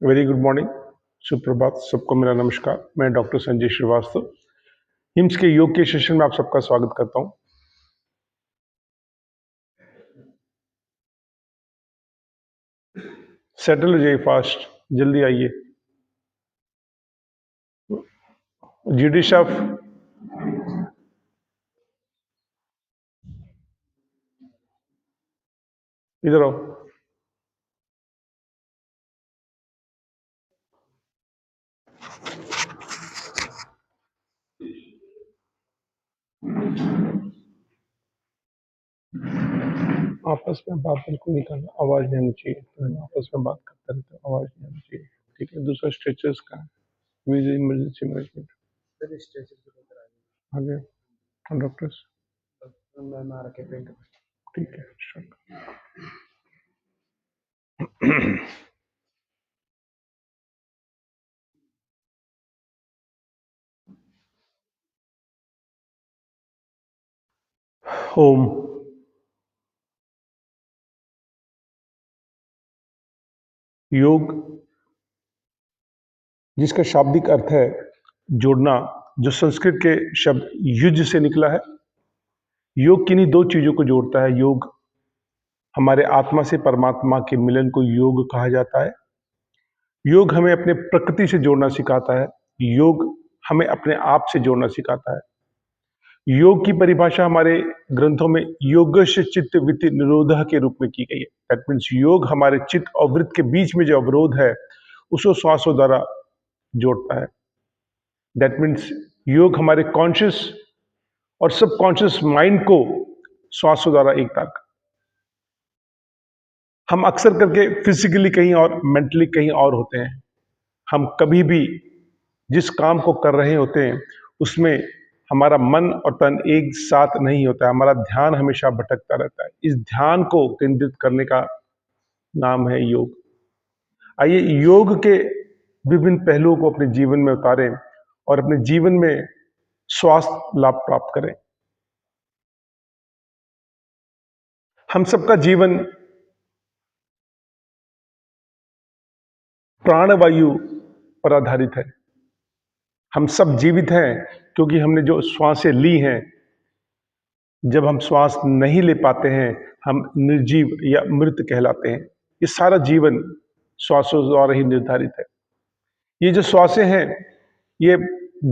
Very good morning, सुप्रभात। सबको मेरा नमस्कार। मैं डॉक्टर संजय श्रीवास्तव हिम्स के योग के सेशन में आप सबका स्वागत करता हूं। सेटल हो जाइए फास्ट, जल्दी आइए। जीडी साहब, इधर आओ। आपस में बात बिल्कुल नहीं करना, आवाज नहीं आनी चाहिए। तो आपस में बात करते रहते हो, आवाज नहीं आनी चाहिए। ठीक है। दूसरा स्ट्रेचर्स का इमरजेंसी मैनेजमेंट आगे डॉक्टर्स। ठीक है, start। ओम। योग, जिसका शाब्दिक अर्थ है जोड़ना, जो संस्कृत के शब्द युज से निकला है। योग किन्हीं दो चीजों को जोड़ता है। योग हमारे आत्मा से परमात्मा के मिलन को योग कहा जाता है। योग हमें अपने प्रकृति से जोड़ना सिखाता है। योग हमें अपने आप से जोड़ना सिखाता है। योग की परिभाषा हमारे ग्रंथों में योगस्य चित्त वृत्ति निरोध के रूप में की गई है। दैट मीन्स योग हमारे चित्त और वृत्त के बीच में जो अवरोध है उसको श्वासों द्वारा जोड़ता है। दैट मीन्स योग हमारे कॉन्शियस और सबकॉन्शियस माइंड को श्वासों द्वारा एक ताक। हम अक्सर करके फिजिकली कहीं और, मेंटली कहीं और होते हैं। हम कभी भी जिस काम को कर रहे होते हैं उसमें हमारा मन और तन एक साथ नहीं होता है। हमारा ध्यान हमेशा भटकता रहता है। इस ध्यान को केंद्रित करने का नाम है योग। आइए योग के विभिन्न पहलुओं को अपने जीवन में उतारें और अपने जीवन में स्वास्थ्य लाभ प्राप्त करें। हम सबका जीवन प्राणवायु पर आधारित है। हम सब जीवित हैं क्योंकि हमने जो श्वासें ली हैं। जब हम श्वास नहीं ले पाते हैं हम निर्जीव या मृत कहलाते हैं। ये सारा जीवन श्वासों द्वारा ही निर्धारित है। ये जो श्वासें हैं ये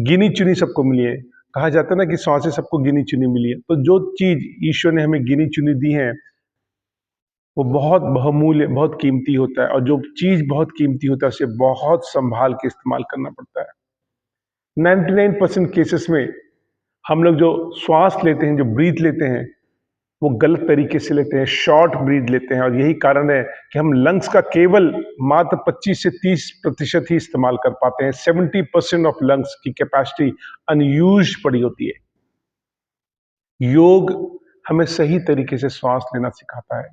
गिनी चुनी सबको मिली है। कहा जाता है ना कि श्वासें सबको गिनी चुनी मिली है। तो जो चीज ईश्वर ने हमें गिनी चुनी दी है वो बहुत बहुमूल्य, बहुत कीमती होता है। और जो चीज बहुत कीमती होता है उसे बहुत संभाल के इस्तेमाल करना पड़ता है। 99% केसेस में हम लोग जो श्वास लेते हैं, जो ब्रीथ लेते हैं, वो गलत तरीके से लेते हैं, शॉर्ट ब्रीथ लेते हैं। और यही कारण है कि हम लंग्स का केवल मात्र 25 से 30% ही इस्तेमाल कर पाते हैं। 70% ऑफ लंग्स की कैपेसिटी अनयूज पड़ी होती है। योग हमें सही तरीके से श्वास लेना सिखाता है।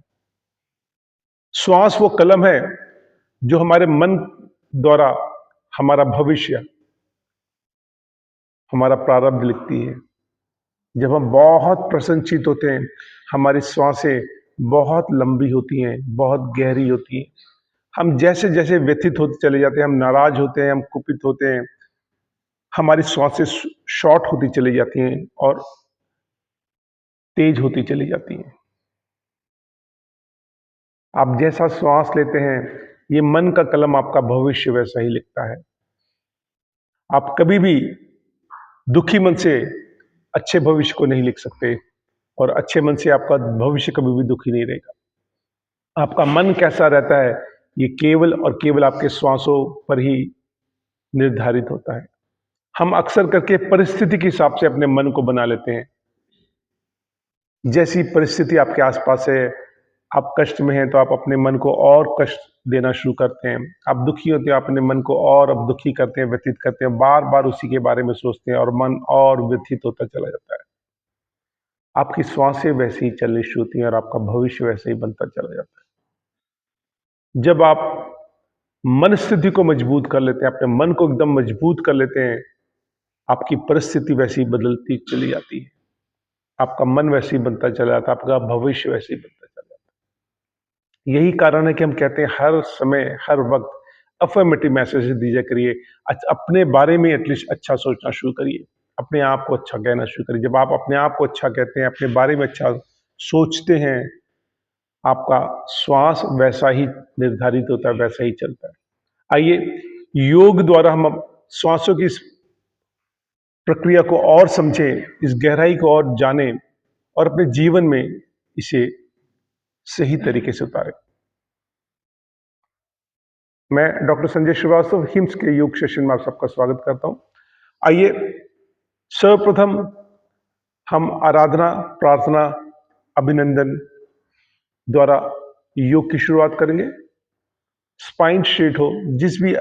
श्वास वो कलम है जो हमारे मन द्वारा हमारा भविष्य, हमारा प्रारब्ध लिखती है। जब हम बहुत प्रसन्नचित होते हैं हमारी श्वासें बहुत लंबी होती हैं, बहुत गहरी होती हैं। हम जैसे जैसे व्यथित होते चले जाते हैं, हम नाराज होते हैं, हम कुपित होते हैं, हमारी श्वासें शॉर्ट होती चली जाती हैं और तेज होती चली जाती हैं। आप जैसा श्वास लेते हैं ये मन का कलम आपका भविष्य वैसा ही लिखता है। आप कभी भी दुखी मन से अच्छे भविष्य को नहीं लिख सकते और अच्छे मन से आपका भविष्य कभी भी दुखी नहीं रहेगा। आपका मन कैसा रहता है ये केवल और केवल आपके श्वासों पर ही निर्धारित होता है। हम अक्सर करके परिस्थिति के हिसाब से अपने मन को बना लेते हैं। जैसी परिस्थिति आपके आसपास है, आप कष्ट में हैं तो आप अपने मन को और कष्ट देना शुरू करते हैं। आप दुखी होते हैं, अपने मन को और अब दुखी करते हैं, व्यतीत करते हैं, बार बार उसी के बारे में सोचते हैं और मन और व्यथित होता चला जाता है। आपकी श्वासें वैसे ही चलनी शुरू होती हैं और आपका भविष्य वैसे ही बनता चला जाता है। जब आप मन स्थिति को मजबूत कर लेते हैं, अपने मन को एकदम मजबूत कर लेते हैं, आपकी परिस्थिति वैसी ही बदलती चली जाती है। आपका मन वैसे ही बनता चला जाता है, आपका भविष्य वैसे ही बनता चला जाता है। यही कारण है कि हम कहते हैं हर समय हर वक्त अफर्मेटिव मैसेज दीजिए करिए। अपने बारे में एटलीस्ट अच्छा सोचना शुरू करिए, अपने आप को अच्छा कहना शुरू करिए। जब आप अपने आप को अच्छा कहते हैं, अपने बारे में अच्छा सोचते हैं, आपका श्वास वैसा ही निर्धारित होता है, वैसा ही चलता है। आइए योग द्वारा हम श्वासों की इस प्रक्रिया को और समझें, इस गहराई को और जानें और अपने जीवन में इसे सही तरीके से उतारें। मैं डॉक्टर संजय श्रीवास्तव हिम्स के योग सेशन में आप सबका स्वागत करता हूं। आइए सर्वप्रथम हम आराधना, प्रार्थना, अभिनंदन द्वारा योग की शुरुआत करेंगे। स्पाइन स्ट्रेट हो, जिस भी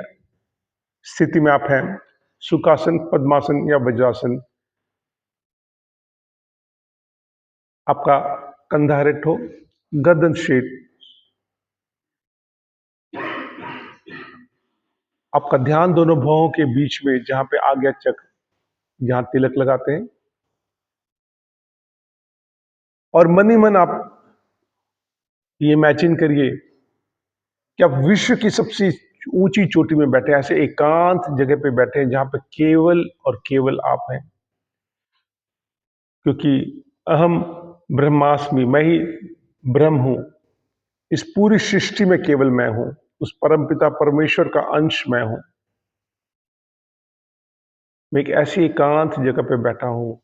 स्थिति में आप हैं, सुखासन, पद्मासन या वज्रासन, आपका कंधा रेट हो, गर्दन स्ट्रेट, आपका ध्यान दोनों भौहों के बीच में, जहां पे आज्ञा चक्र, जहां तिलक लगाते हैं, और मन ही मन आप ये इमेजिन करिए कि आप विश्व की सबसे ऊंची चोटी में बैठे, ऐसे एकांत जगह पे बैठे हैं जहां पे केवल और केवल आप हैं। क्योंकि अहम ब्रह्मास्मि, मैं ही ब्रह्म हूं, इस पूरी सृष्टि में केवल मैं हूं, उस परमपिता परमेश्वर का अंश मैं हूं। मैं एक ऐसी एकांत जगह पे बैठा हूं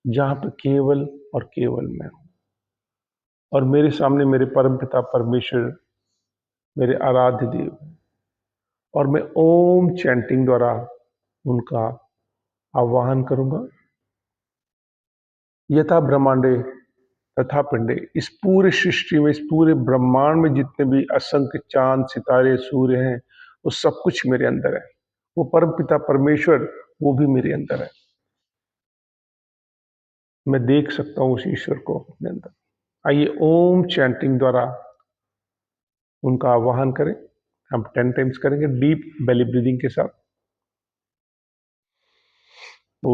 जहां पे केवल और केवल मैं हूं, और मेरे सामने मेरे परमपिता परमेश्वर, मेरे आराध्य देव हैं। और मैं ओम चैंटिंग द्वारा उनका आवाहन करूंगा। यथा ब्रह्मांडे तथा पिंडे, इस पूरे सृष्टि में, इस पूरे ब्रह्मांड में जितने भी असंख्य चांद, सितारे, सूर्य हैं, वो सब कुछ मेरे अंदर है। वो परमपिता परमेश्वर, वो भी मेरे अंदर है। मैं देख सकता हूं उस ईश्वर को अपने अंदर। आइए ओम चैंटिंग द्वारा उनका आवाहन करें। हम 10 टाइम्स करेंगे डीप बेली ब्रीदिंग के साथ। ओ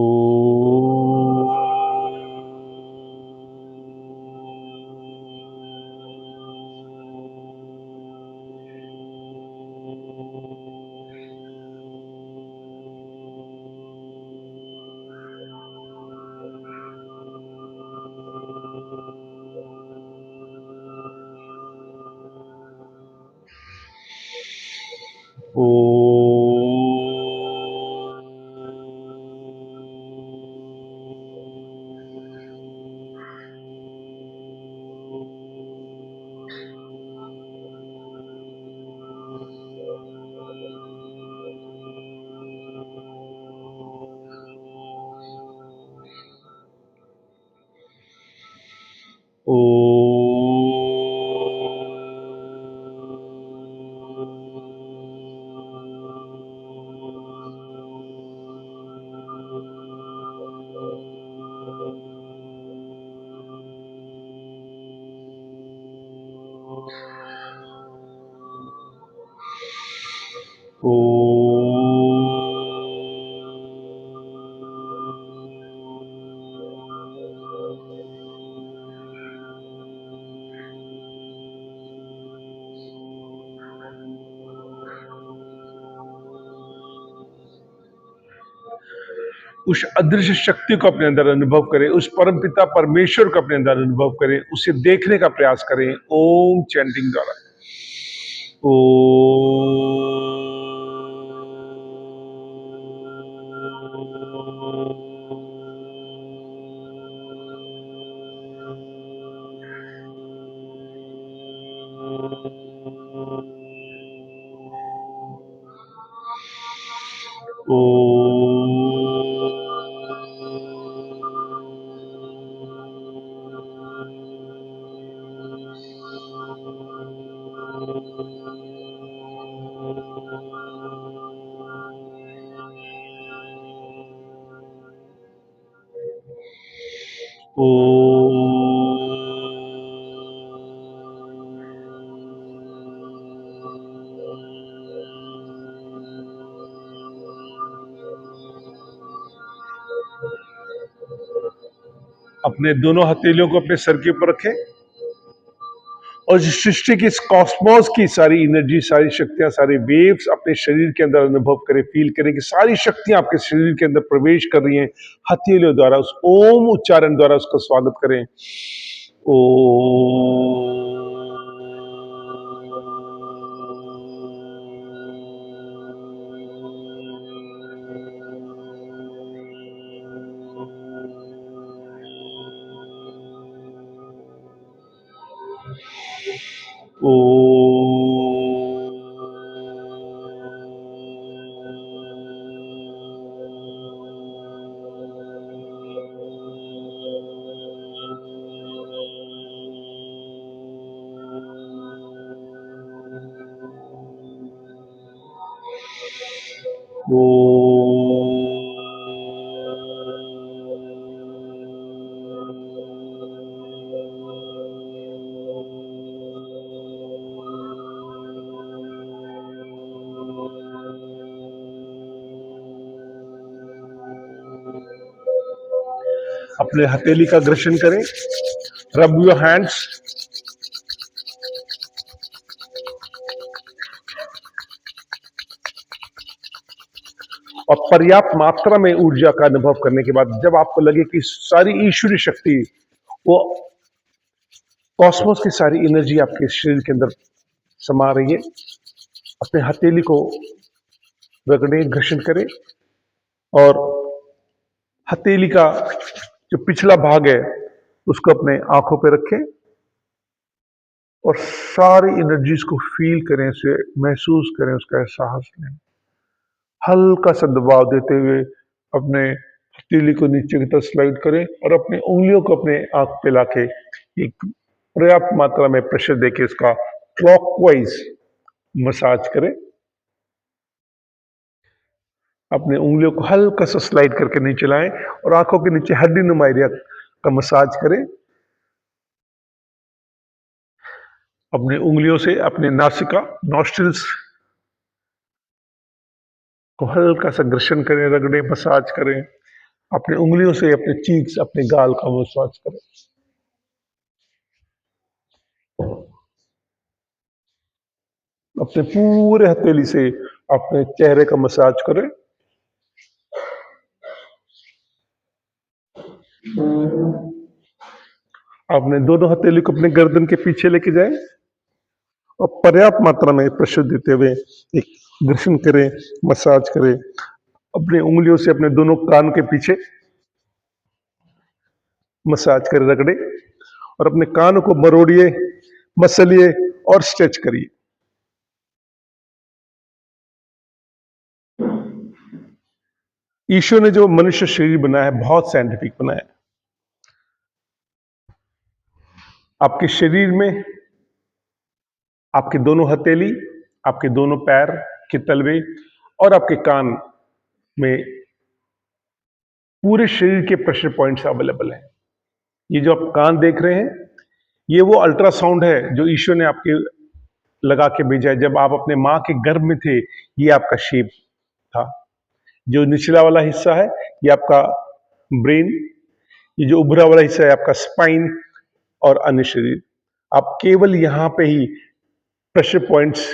ओ ओ ओ उस अदृश्य शक्ति को अपने अंदर अनुभव करें, उस परमपिता परमेश्वर को अपने अंदर अनुभव करें, उसे देखने का प्रयास करें ओम चैंटिंग द्वारा। ओ ओ ओ अपने दोनों हथेलियों को अपने सर के ऊपर रखें और इस सृष्टि की, इस कॉस्मोस की सारी एनर्जी, सारी शक्तियां, सारे वेव्स अपने शरीर के अंदर अनुभव करें, फील करें कि सारी शक्तियां आपके शरीर के अंदर प्रवेश कर रही हैं। हथेलियों द्वारा उस ओम उच्चारण द्वारा उसका स्वागत करें। ओ ओ ओ अपने हथेली का घर्षण करें। रब योर हैंड्स और पर्याप्त मात्रा में ऊर्जा का अनुभव करने के बाद जब आपको लगे कि सारी ईश्वरीय शक्ति, वो कॉस्मोस की सारी एनर्जी आपके शरीर के अंदर समा रही है, अपने हथेली को रगड़ें, घर्षण करें और हथेली का जो पिछला भाग है उसको अपने आंखों पे रखें और सारी एनर्जीज को फील करें, उसे महसूस करें, उसका एहसास लें। हल्का सा दबाव देते हुए अपने हथेली को नीचे की तरफ स्लाइड करें और अपनी उंगलियों को अपने आंख पे लाके एक पर्याप्त मात्रा में प्रेशर देके इसका क्लॉकवाइज मसाज करें। अपने उंगलियों को हल्का सा स्लाइड करके नीचे लाएं और आंखों के नीचे हड्डी नुमा एरिया का मसाज करें। अपने उंगलियों से अपने नासिका, नॉस्ट्रिल्स को हल्का सा घर्षण करें, रगड़े, मसाज करें। अपने उंगलियों से अपने चीक्स, अपने गाल का मसाज करें। अपने पूरे हथेली से अपने चेहरे का मसाज करें। अपने दोनों हथेली को अपने गर्दन के पीछे लेके जाएं और पर्याप्त मात्रा में प्रेशर देते हुए एक घर्षण करें, मसाज करें। अपनी उंगलियों से अपने दोनों कान के पीछे मसाज करें, रगड़े और अपने कानों को मरोड़िए, मसलिए और स्ट्रेच करिए। ईश्वर ने जो मनुष्य शरीर बनाया है बहुत साइंटिफिक बनाया है। आपके शरीर में आपके दोनों हथेली, आपके दोनों पैर के तलवे और आपके कान में पूरे शरीर के प्रेशर पॉइंट्स अवेलेबल हैं। ये जो आप कान देख रहे हैं, ये वो अल्ट्रासाउंड है जो ईश्वर ने आपके लगा के भेजा है। जब आप अपने माँ के गर्भ में थे, ये आपका शेप था। जो निचला वाला हिस्सा है ये आपका ब्रेन, ये जो उभरा वाला हिस्सा है आपका स्पाइन और अन्य शरीर। आप केवल यहां पे ही प्रेशर पॉइंट्स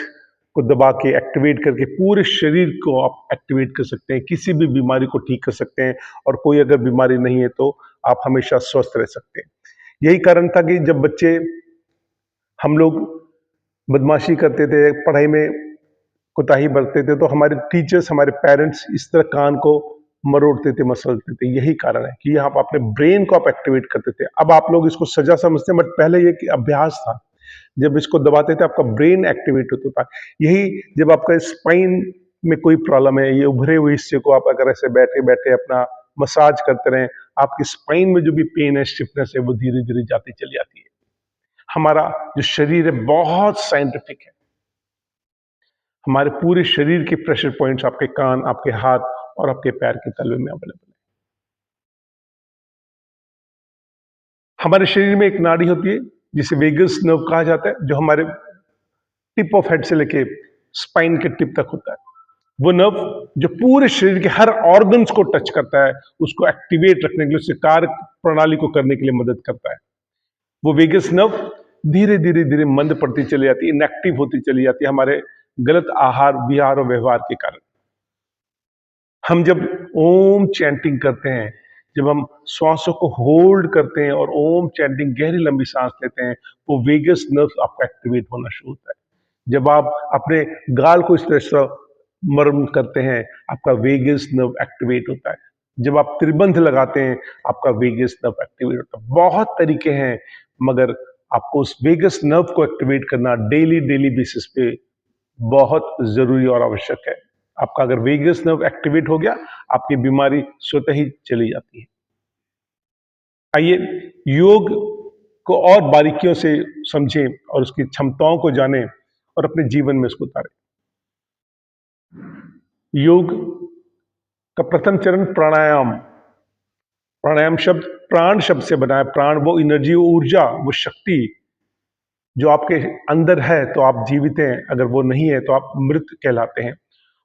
को दबा के एक्टिवेट करके पूरे शरीर को आप एक्टिवेट कर सकते हैं, किसी भी बीमारी को ठीक कर सकते हैं। और कोई अगर बीमारी नहीं है तो आप हमेशा स्वस्थ रह सकते हैं। यही कारण था कि जब बच्चे, हम लोग बदमाशी करते थे, पढ़ाई में कोताही बरतते थे, तो हमारे टीचर्स, हमारे पेरेंट्स इस तरह कान को मरोड़ते थे, मसलते थे। यही कारण है कि यहाँ अपने ब्रेन को आप एक्टिवेट करते थे। अब आप लोग इसको सजा समझते हैं, बट पहले ये कि अभ्यास था। जब इसको दबाते थे आपका ब्रेन एक्टिवेट होता था। यही जब आपका स्पाइन में कोई प्रॉब्लम है, ये उभरे हुए हिस्से को आप अगर ऐसे बैठे बैठे अपना मसाज करते रहें, आपके स्पाइन में जो भी पेन है, स्टिफनेस है, वो धीरे धीरे जाती चली जाती है। हमारा जो शरीर है बहुत साइंटिफिक है। हमारे पूरे शरीर के प्रेशर पॉइंट्स आपके कान, आपके हाथ और आपके पैर के तलवे में अवेलेबल है। हमारे शरीर में एक नाड़ी होती है जिसे वेगस नर्व कहा जाता है, जो हमारे टिप ऑफ हेड से लेके स्पाइन के टिप तक होता है। वो नर्व जो पूरे शरीर के हर ऑर्गन्स को टच करता है, उसको एक्टिवेट रखने के लिए, उससे कार्य प्रणाली को करने के लिए मदद करता है। वो वेगस नर्व धीरे धीरे धीरे मंद पड़ती चली जाती है, इनएक्टिव होती चली जाती है हमारे गलत आहार विहार और व्यवहार के कारण। हम जब ओम चैंटिंग करते हैं, जब हम श्वासों को होल्ड करते हैं और ओम चैंटिंग गहरी लंबी सांस लेते हैं, वो वेगस नर्व आपका एक्टिवेट होना शुरू होता है। जब आप अपने गाल को इस तरह से मर्म करते हैं, आपका वेगस नर्व एक्टिवेट होता है। जब आप त्रिबंध लगाते हैं, आपका वेगस नर्व एक्टिवेट होता है। बहुत तरीके हैं, मगर आपको उस वेगस नर्व को एक्टिवेट करना डेली डेली बेसिस पे बहुत जरूरी और आवश्यक है। आपका अगर वेगस नर्व एक्टिवेट हो गया, आपकी बीमारी स्वतः ही चली जाती है। आइए योग को और बारीकियों से समझें और उसकी क्षमताओं को जानें और अपने जीवन में उसको उतारें। योग का प्रथम चरण प्राणायाम। प्राणायाम शब्द प्राण शब्द से बना है। प्राण वो एनर्जी, वो ऊर्जा, वो शक्ति जो आपके अंदर है तो आप जीवित हैं, अगर वो नहीं है तो आप मृत कहलाते हैं।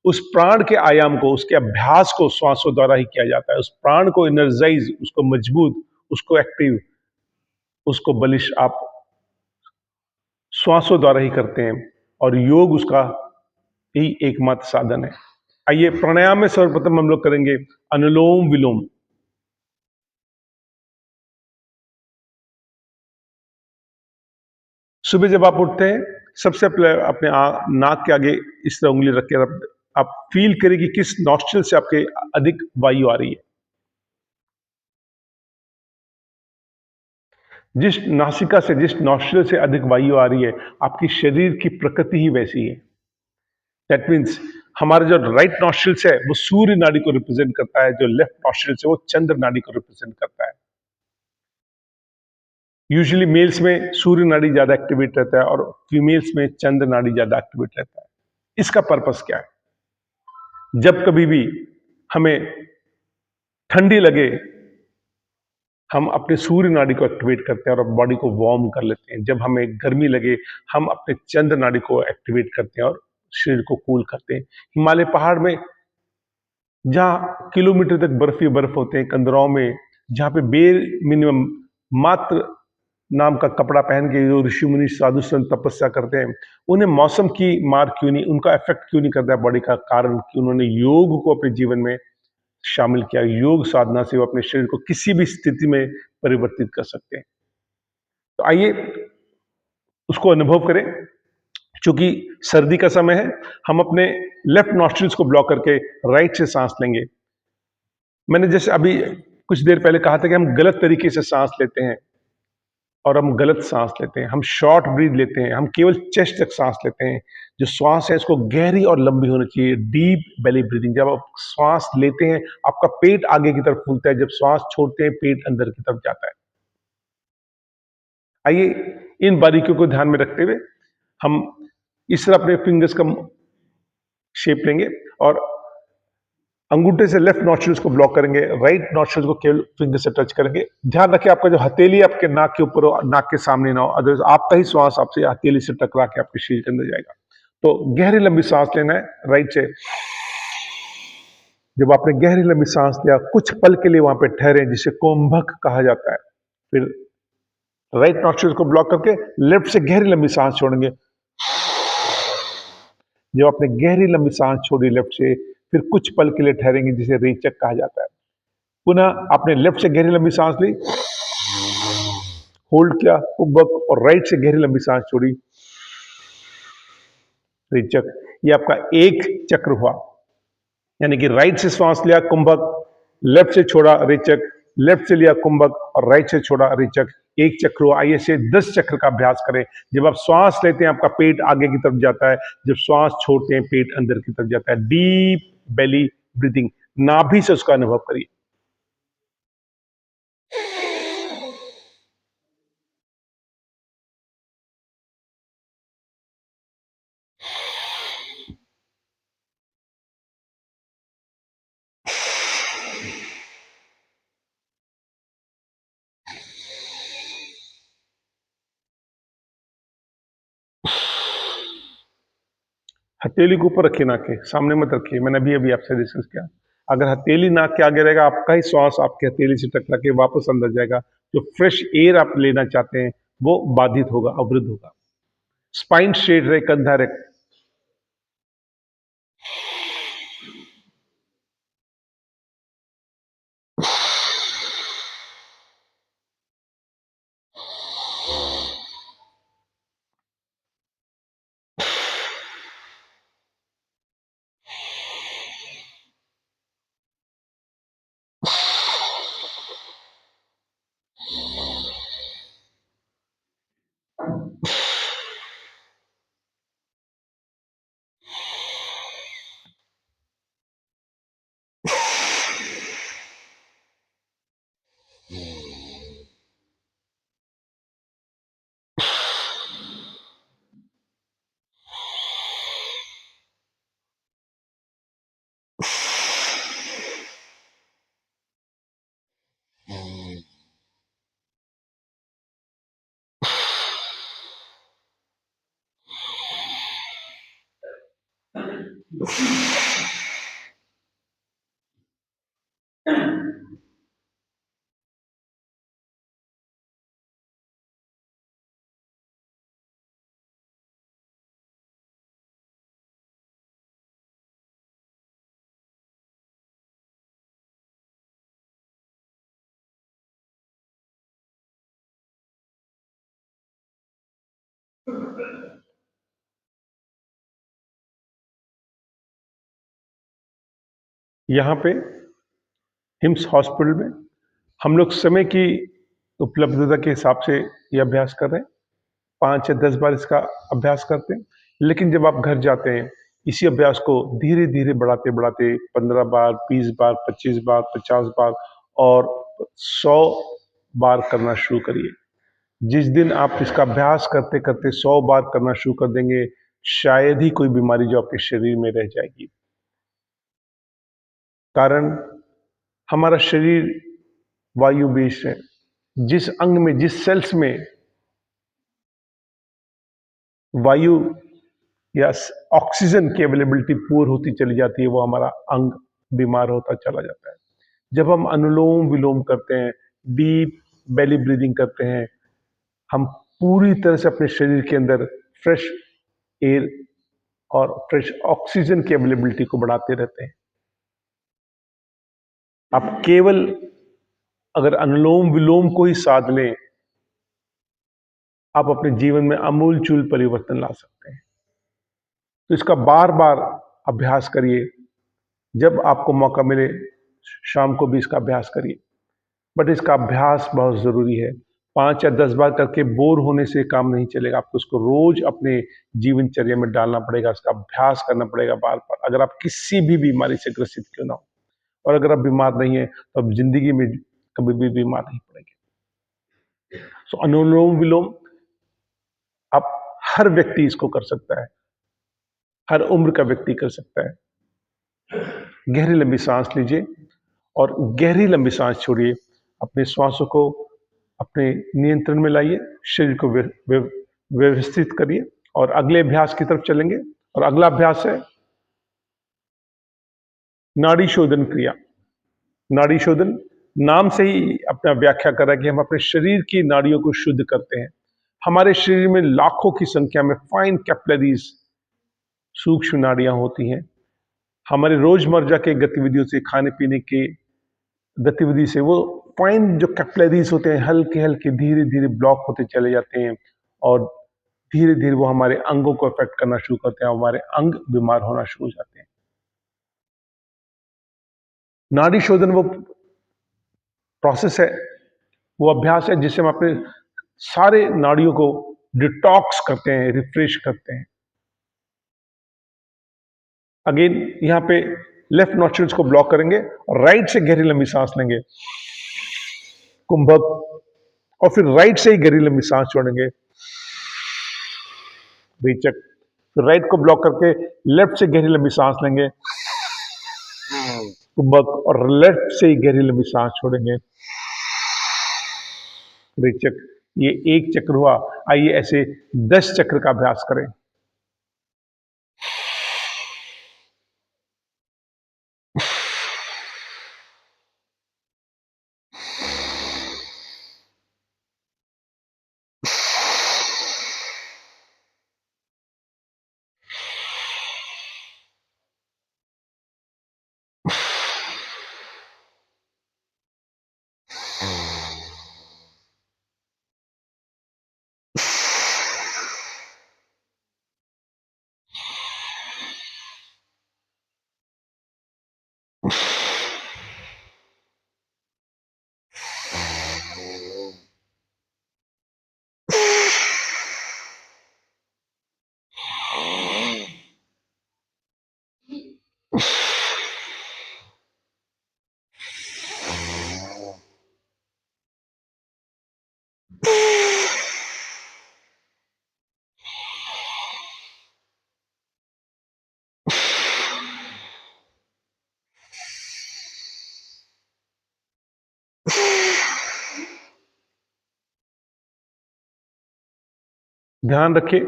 उस प्राण के आयाम को, उसके अभ्यास को श्वासों द्वारा ही किया जाता है। उस प्राण को एनर्जाइज, उसको मजबूत, उसको एक्टिव, उसको बलिष्ठ आप श्वासों द्वारा ही करते हैं और योग उसका ही एकमात्र साधन है। आइए प्राणायाम में सर्वप्रथम हम लोग करेंगे अनुलोम विलोम। सुबह जब आप उठते हैं, सबसे पहले अपने नाक के आगे इस तरह उंगली रख के आप फील करें कि किस नॉस्ट्रिल से आपके अधिक वायु आ रही है। जिस नासिका से, जिस नॉस्ट्रिल से अधिक वायु आ रही है, आपकी शरीर की प्रकृति ही वैसी है। दैट मीन्स हमारा जो राइट नॉस्ट्रिल्स है वो सूर्य नाड़ी को रिप्रेजेंट करता है, जो लेफ्ट नॉस्ट्रिल्स है वो चंद्र नाड़ी को रिप्रेजेंट करता है। यूजुअली मेल्स में सूर्य नाड़ी ज्यादा एक्टिवेट रहता है और फीमेल्स में चंद्र नाड़ी ज्यादा एक्टिवेट रहता है। इसका पर्पस क्या है? जब कभी भी हमें ठंडी लगे, हम अपने सूर्य नाड़ी को एक्टिवेट करते हैं और बॉडी को वार्म कर लेते हैं। जब हमें गर्मी लगे, हम अपने चंद्र नाड़ी को एक्टिवेट करते हैं और शरीर को कूल करते हैं। हिमालय पहाड़ में जहां किलोमीटर तक बर्फ ही बर्फ होते हैं, कंदराओं में जहां पे बेर मिनिमम मात्र नाम का कपड़ा पहन के जो ऋषि मुनि साधु संत तपस्या करते हैं, उन्हें मौसम की मार क्यों नहीं, उनका इफेक्ट क्यों नहीं करता है बॉडी का? कारण कि उन्होंने योग को अपने जीवन में शामिल किया। योग साधना से वो अपने शरीर को किसी भी स्थिति में परिवर्तित कर सकते हैं। तो आइए उसको अनुभव करें। चूंकि सर्दी का समय है, हम अपने लेफ्ट नॉस्ट्रिल्स को ब्लॉक करके राइट से सांस लेंगे। मैंने जैसे अभी कुछ देर पहले कहा था कि हम गलत तरीके से सांस लेते हैं और हम गलत सांस लेते हैं। हम शॉर्ट ब्रीथ लेते हैं, हम केवल चेस्ट तक सांस लेते हैं। जो श्वास है इसको गहरी और लंबी होनी चाहिए, डीप बेली ब्रीदिंग। जब आप श्वास लेते हैं, आपका पेट आगे की तरफ फूलता है, जब श्वास छोड़ते हैं, पेट अंदर की तरफ जाता है। आइए इन बारीकियों को ध्यान में रखते हुए हम इस तरह अपने फिंगर्स का शेप लेंगे और अंगूठे से लेफ्ट नॉस्ट्रिल्स को ब्लॉक करेंगे, राइट नॉस्ट्रिल्स को केवल फिंगर से टच करेंगे। ध्यान रखिए आपका जो हथेली आपके नाक के ऊपर हो, नाक के सामने ना हो, अदरवाइज आपका ही श्वास आपसे हथेली से टकरा के आपके शरीर के अंदर जाएगा। तो गहरी लंबी सांस लेना है राइट से। जब आपने गहरी लंबी सांस लिया, कुछ पल के लिए वहां पे ठहरे, जिसे कुंभक कहा जाता है। फिर राइट नॉस्ट्रिल्स को ब्लॉक करके लेफ्ट से गहरी लंबी सांस छोड़ेंगे। जब आपने गहरी लंबी सांस छोड़ी लेफ्ट से, फिर कुछ पल के लिए ठहरेंगे, जिसे रेचक कहा जाता है। पुनः आपने लेफ्ट से गहरी लंबी सांस ली, होल्ड किया कुंभक, और राइट से गहरी लंबी सांस छोड़ी, रेचक। ये आपका एक चक्र हुआ। यानी कि राइट से श्वास लिया कुंभक, लेफ्ट से छोड़ा रेचक, लेफ्ट से लिया कुंभक और राइट से छोड़ा रेचक। एक चक्र हुआ। आइए से 10 चक्र का अभ्यास करें। जब आप श्वास लेते हैं, आपका पेट आगे की तरफ जाता है, जब श्वास छोड़ते हैं, पेट अंदर की तरफ जाता है। डीप बेली ब्रीदिंग, नाभि से उसका अनुभव करिए। हथेली को ऊपर रखिए, नाक के सामने मत रखिए। मैंने अभी अभी आपसे डिस्कस किया, अगर हथेली नाक के आगे रहेगा, आपका ही श्वास आपके हथेली से टकरा के वापस अंदर जाएगा। जो फ्रेश एयर आप लेना चाहते हैं, वो बाधित होगा, अवरुद्ध होगा। स्पाइन स्ट्रेट रहे, कंधा रहे। यहाँ पे हिम्स हॉस्पिटल में हम लोग समय की उपलब्धता के हिसाब से ये अभ्यास कर रहे हैं। 5 या 10 बार इसका अभ्यास करते हैं। लेकिन जब आप घर जाते हैं, इसी अभ्यास को धीरे धीरे बढ़ाते बढ़ाते 15 बार, 20 बार, 25 बार, 50 बार और 100 बार करना शुरू करिए। जिस दिन आप इसका अभ्यास करते करते 100 बार करना शुरू कर देंगे, शायद ही कोई बीमारी जो आपके शरीर में रह जाएगी। कारण हमारा शरीर वायु बेस्ड है। जिस अंग में, जिस सेल्स में वायु या ऑक्सीजन की अवेलेबिलिटी पुअर होती चली जाती है, वो हमारा अंग बीमार होता चला जाता है। जब हम अनुलोम विलोम करते हैं, डीप बेली ब्रीदिंग करते हैं, हम पूरी तरह से अपने शरीर के अंदर फ्रेश एयर और फ्रेश ऑक्सीजन की अवेलेबिलिटी को बढ़ाते रहते हैं। आप केवल अगर अनुलोम विलोम को ही साध लें, आप अपने जीवन में आमूलचूल परिवर्तन ला सकते हैं। तो इसका बार बार अभ्यास करिए। जब आपको मौका मिले, शाम को भी इसका अभ्यास करिए। बट इसका अभ्यास बहुत जरूरी है। 5 या 10 बार करके बोर होने से काम नहीं चलेगा। आपको इसको रोज अपने जीवनचर्या में डालना पड़ेगा। इसका अभ्यास करना पड़ेगा बार बार। अगर आप किसी भी बीमारी से ग्रसित क्यों ना हो, और अगर आप बीमार नहीं है तो आप जिंदगी में कभी भी बीमार नहीं पड़ेंगे। सो अनुलोम विलोम आप हर व्यक्ति इसको कर सकता है, हर उम्र का व्यक्ति कर सकता है। गहरी लंबी सांस लीजिए और गहरी लंबी सांस छोड़िए। अपने श्वासों को अपने नियंत्रण में लाइए, शरीर को व्यवस्थित करिए और अगले अभ्यास की तरफ चलेंगे। और अगला अभ्यास है नाड़ी शोधन क्रिया। नाड़ी शोधन नाम से ही अपना व्याख्या कर रहा है कि हम अपने शरीर की नाड़ियों को शुद्ध करते हैं। हमारे शरीर में लाखों की संख्या में फाइन कैपिलरीज, सूक्ष्म नाड़ियां होती हैं। हमारे रोजमर्रा के गतिविधियों से, खाने पीने के गतिविधि से वो फाइन जो कैपिलरीज होते हैं, हल्के हल्के धीरे धीरे ब्लॉक होते चले जाते हैं और धीरे धीरे वो हमारे अंगों को अफेक्ट करना शुरू करते हैं। हमारे अंग बीमार होना शुरू हो जाते हैं। नाड़ी शोधन वो प्रोसेस है, वो अभ्यास है जिससे हम अपने सारे नाड़ियों को डिटॉक्स करते हैं, रिफ्रेश करते हैं। अगेन यहां पे लेफ्ट नॉस्ट्रिल्स को ब्लॉक करेंगे और राइट से गहरी लंबी सांस लेंगे, कुंभक, और फिर राइट से ही गहरी लंबी सांस छोड़ेंगे, रेचक। फिर राइट को ब्लॉक करके लेफ्ट से गहरी लंबी सांस लेंगे, कुंभक, और लेफ्ट से ही गहरी लंबी सांस छोड़ेंगे, रेचक। ये एक चक्र हुआ। आइए ऐसे 10 चक्र का अभ्यास करें। ध्यान रखिए,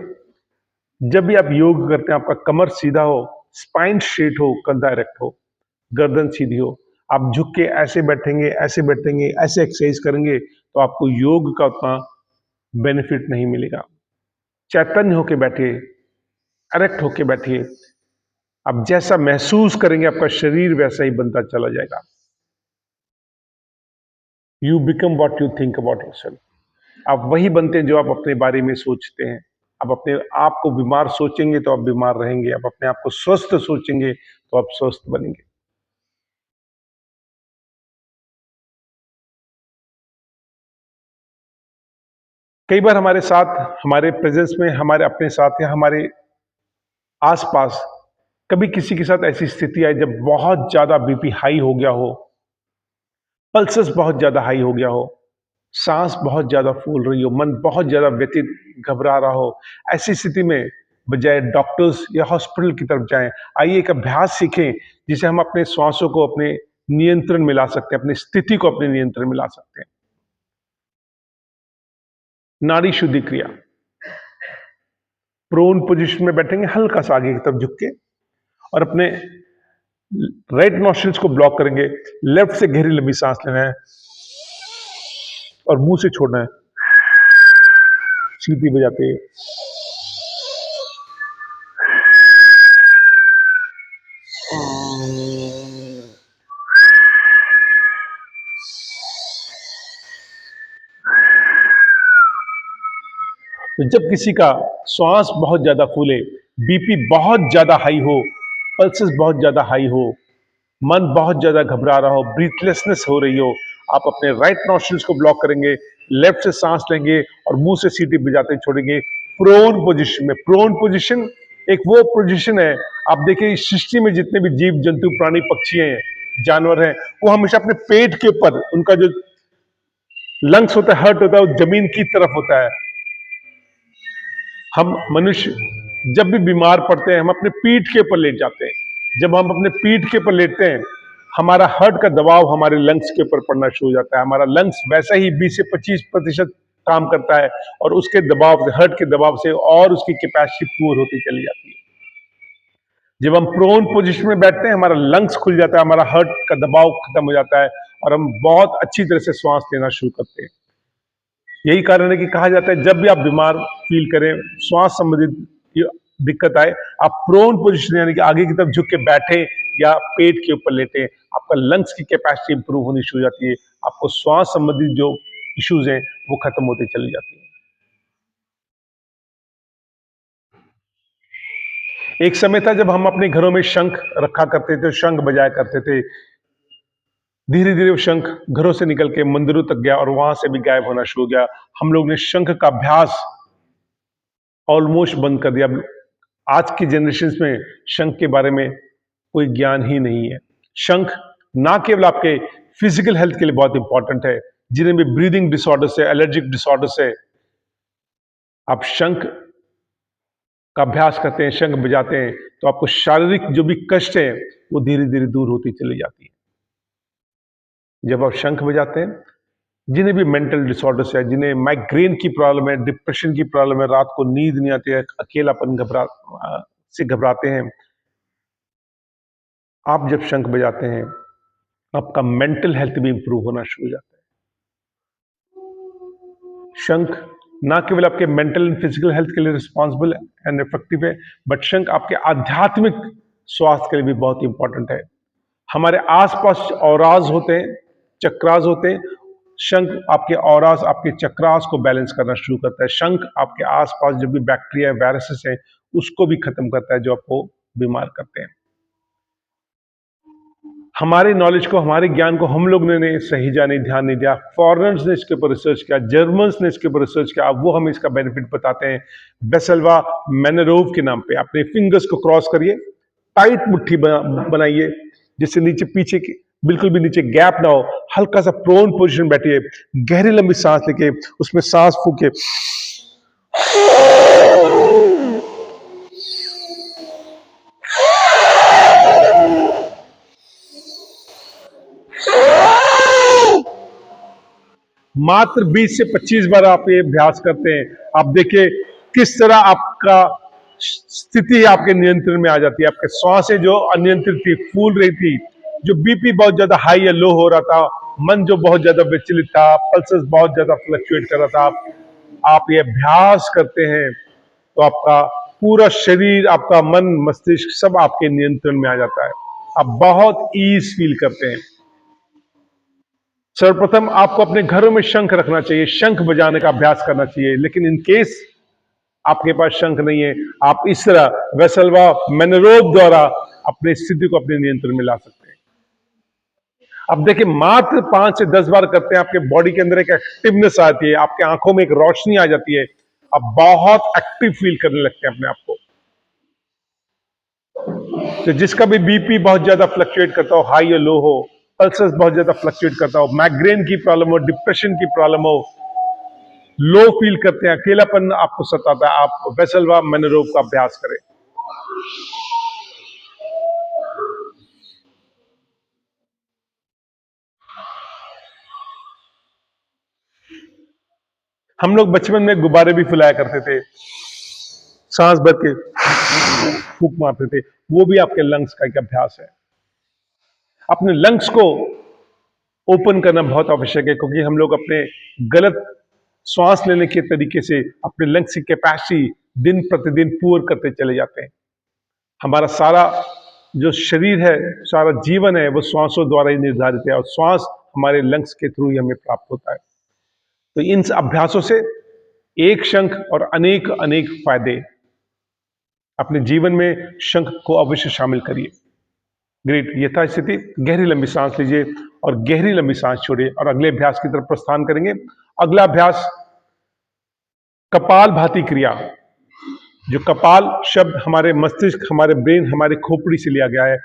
जब भी आप योग करते हैं आपका कमर सीधा हो, स्पाइन स्ट्रेट हो, कंधा डायरेक्ट हो, गर्दन सीधी हो, आप झुक के ऐसे बैठेंगे, ऐसे बैठेंगे, ऐसे एक्सरसाइज करेंगे तो आपको योग का उतना बेनिफिट नहीं मिलेगा। चैतन्य होके बैठिए, एरेक्ट होके बैठिए। आप जैसा महसूस करेंगे आपका शरीर वैसा ही बनता चला जाएगा। You become what you think about yourself. आप वही बनते हैं जो आप अपने बारे में सोचते हैं। आप अपने आप को बीमार सोचेंगे तो आप बीमार रहेंगे, आप अपने आप को स्वस्थ सोचेंगे तो आप स्वस्थ बनेंगे। कई बार हमारे साथ, हमारे प्रेजेंस में, हमारे अपने साथ या हमारे आसपास कभी किसी के साथ ऐसी स्थिति आई जब बहुत ज्यादा बीपी हाई हो गया हो, पल्सेस बहुत ज्यादा हाई हो गया हो, सांस बहुत ज्यादा फूल रही हो, मन बहुत ज्यादा व्यथित, घबरा रहा हो। ऐसी स्थिति में बजाय डॉक्टर्स या हॉस्पिटल की तरफ जाएं, आइए एक अभ्यास सीखें जिसे हम अपने श्वासों को अपने नियंत्रण में ला सकते हैं, अपनी स्थिति को अपने नियंत्रण में ला सकते हैं। नाड़ी शुद्धि क्रिया। प्रोन पोजीशन में बैठेंगे, हल्का सा आगे की तरफ झुक के, और अपने राइट नॉस्ट्रिल्स को ब्लॉक करेंगे। लेफ्ट से गहरी लंबी सांस लेना है और मुंह से छोड़ना है, सीटी बजाते। तो जब किसी का श्वास बहुत ज्यादा फूले, बीपी बहुत ज्यादा हाई हो, पल्सेस बहुत ज्यादा हाई हो, मन बहुत ज्यादा घबरा रहा हो, ब्रीथलेसनेस हो रही हो, आप अपने राइट नॉस्ट्रिल्स को ब्लॉक करेंगे, लेफ्ट से सांस लेंगे और मुंह से सीटी बजाते छोड़ेंगे प्रोन पोजीशन में। प्रोन पोजीशन एक वो पोजीशन है, आप देखिए इस सृष्टि में जितने भी जीव जंतु, प्राणी, पक्षी हैं, जानवर हैं, वो हमेशा अपने पेट के ऊपर, उनका जो लंग्स होता है, हर्ट होता है, वो जमीन की तरफ होता है। हम मनुष्य जब भी बीमार पड़ते हैं हम अपने पीठ के ऊपर लेट जाते हैं। जब हम अपने पीठ के ऊपर लेटते हैं, हमारा हार्ट का दबाव हमारे लंग्स के ऊपर पड़ना शुरू हो जाता है। हमारा लंग्स वैसा ही 20 से 25% काम करता है और उसके दबाव से, हार्ट के दबाव से और उसकी कैपेसिटी पूर होती चली जाती है। जब हम प्रोन पोजीशन में बैठते हैं, हमारा लंग्स खुल जाता है, हमारा हार्ट का दबाव खत्म हो जाता है और हम बहुत अच्छी तरह से श्वास लेना शुरू करते हैं। यही कारण है कि कहा जाता है जब भी आप बीमार फील करें, श्वास संबंधित दिक्कत आए, आप प्रोन पोजीशन यानी कि आगे की तरफ झुक के बैठे या पेट के ऊपर लेटे, आपका लंग्स की कैपेसिटी इंप्रूव होनी शुरू हो जाती है, आपको श्वास संबंधित जो इश्यूज हैं वो खत्म होते चली जाती है। एक समय था जब हम अपने घरों में शंख रखा करते थे, शंख बजाया करते थे। धीरे धीरे वो शंख घरों से निकल के मंदिरों तक गया और वहां से भी गायब होना शुरू हो गया। हम लोग ने शंख का अभ्यास ऑलमोस्ट बंद कर दिया। आज की जनरेशन में शंख के बारे में कोई ज्ञान ही नहीं है। शंख ना केवल आपके फिजिकल हेल्थ के लिए बहुत इंपॉर्टेंट है, जिन्हें भी ब्रीदिंग डिसऑर्डर्स है, एलर्जिक डिसऑर्डर्स है, आप शंख का अभ्यास करते हैं, शंख बजाते हैं, तो आपको शारीरिक जो भी कष्ट है वो धीरे धीरे दूर होती चली जाती है। जब आप शंख बजाते हैं, जिन्हें भी मेंटल डिसऑर्डर्स है, जिन्हें माइग्रेन की प्रॉब्लम है, डिप्रेशन की प्रॉब्लम है, रात को नींद नहीं आती है, अकेलापन से घबराते हैं, आप जब शंख बजाते हैं आपका मेंटल हेल्थ भी इंप्रूव होना शुरू हो जाता है। शंख ना केवल आपके मेंटल एंड फिजिकल हेल्थ के लिए रिस्पॉन्सिबल एंड इफेक्टिव है, बट शंख आपके आध्यात्मिक स्वास्थ्य के लिए भी बहुत इंपॉर्टेंट है। हमारे आसपास औराज होते हैं, चक्रास होते हैं। शंख आपके औरास, आपके चक्रास को बैलेंस करना शुरू करता है। शंख आपके आसपास जो भी बैक्टीरिया, वायरसेस है, उसको भी खत्म करता है जो आपको बीमार करते हैं। हमारे नॉलेज को, हमारे ज्ञान को हम लोग ने सही जाने ध्यान नहीं दिया। फॉरेनर्स ने इसके ऊपर रिसर्च किया, जर्मन्स ने इसके ऊपर रिसर्च किया, अब वो हमें इसका बेनिफिट बताते हैं। बेसलवा मेनरोव के नाम पे अपने फिंगर्स को क्रॉस करिए, टाइट मुट्ठी बनाइए, जिससे नीचे पीछे की बिल्कुल भी नीचे गैप ना हो। हल्का सा प्रोन पोजीशन बैठिए, गहरी लंबी सांस लेके उसमें सांस फूके, मात्र 20 से 25 बार आप ये अभ्यास करते हैं, आप देखिए किस तरह आपका स्थिति आपके नियंत्रण में आ जाती है। आपके श्वासें जो अनियंत्रित थी, फूल रही थी, जो बीपी बहुत ज्यादा हाई या लो हो रहा था, मन जो बहुत ज्यादा विचलित था, पल्सेस बहुत ज्यादा फ्लक्चुएट कर रहा था, आप ये अभ्यास करते हैं तो आपका पूरा शरीर, आपका मन, मस्तिष्क सब आपके नियंत्रण में आ जाता है। आप बहुत ईज फील करते हैं। सर्वप्रथम आपको अपने घरों में शंख रखना चाहिए, शंख बजाने का अभ्यास करना चाहिए। लेकिन इन केस आपके पास शंख नहीं है, आप इस तरह वेसलवा मेनरोब द्वारा अपनी स्थिति को अपने नियंत्रण में ला सकते हैं। अब देखिए, मात्र 5 से 10 बार करते हैं, आपके बॉडी के अंदर एक एक्टिवनेस आती है, आपके आंखों में एक रोशनी आ जाती है, आप बहुत एक्टिव फील करने लगते हैं अपने आप को। तो जिसका भी बीपी बहुत ज्यादा फ्लक्चुएट करता हो, हाई या लो हो, पल्सेस बहुत ज्यादा फ्लक्चुएट करता हो, माइग्रेन की प्रॉब्लम हो, डिप्रेशन की प्रॉब्लम हो, लो फील करते हैं, अकेलापन आपको सताता है, आप वेसलवा मेनरोब का अभ्यास करें। हम लोग बचपन में गुब्बारे भी फुलाया करते थे, सांस भर के फूंक मारते थे, वो भी आपके लंग्स का एक अभ्यास है। अपने लंग्स को ओपन करना बहुत आवश्यक है, क्योंकि हम लोग अपने गलत श्वास लेने के तरीके से अपने लंग्स की कैपेसिटी दिन प्रतिदिन पुअर करते चले जाते हैं। हमारा सारा जो शरीर है, सारा जीवन है, वो श्वासों द्वारा ही निर्धारित है, और श्वास हमारे लंग्स के थ्रू ही हमें प्राप्त होता है। तो इन अभ्यासों से एक शंख और अनेक अनेक फायदे। अपने जीवन में शंख को अवश्य शामिल करिए। ग्रेट। यथास्थिति गहरी लंबी सांस लीजिए और गहरी लंबी सांस छोड़िए, और अगले अभ्यास की तरफ प्रस्थान करेंगे। अगला अभ्यास कपाल भाती क्रिया। जो कपाल शब्द हमारे मस्तिष्क, हमारे ब्रेन, हमारे खोपड़ी से लिया गया है।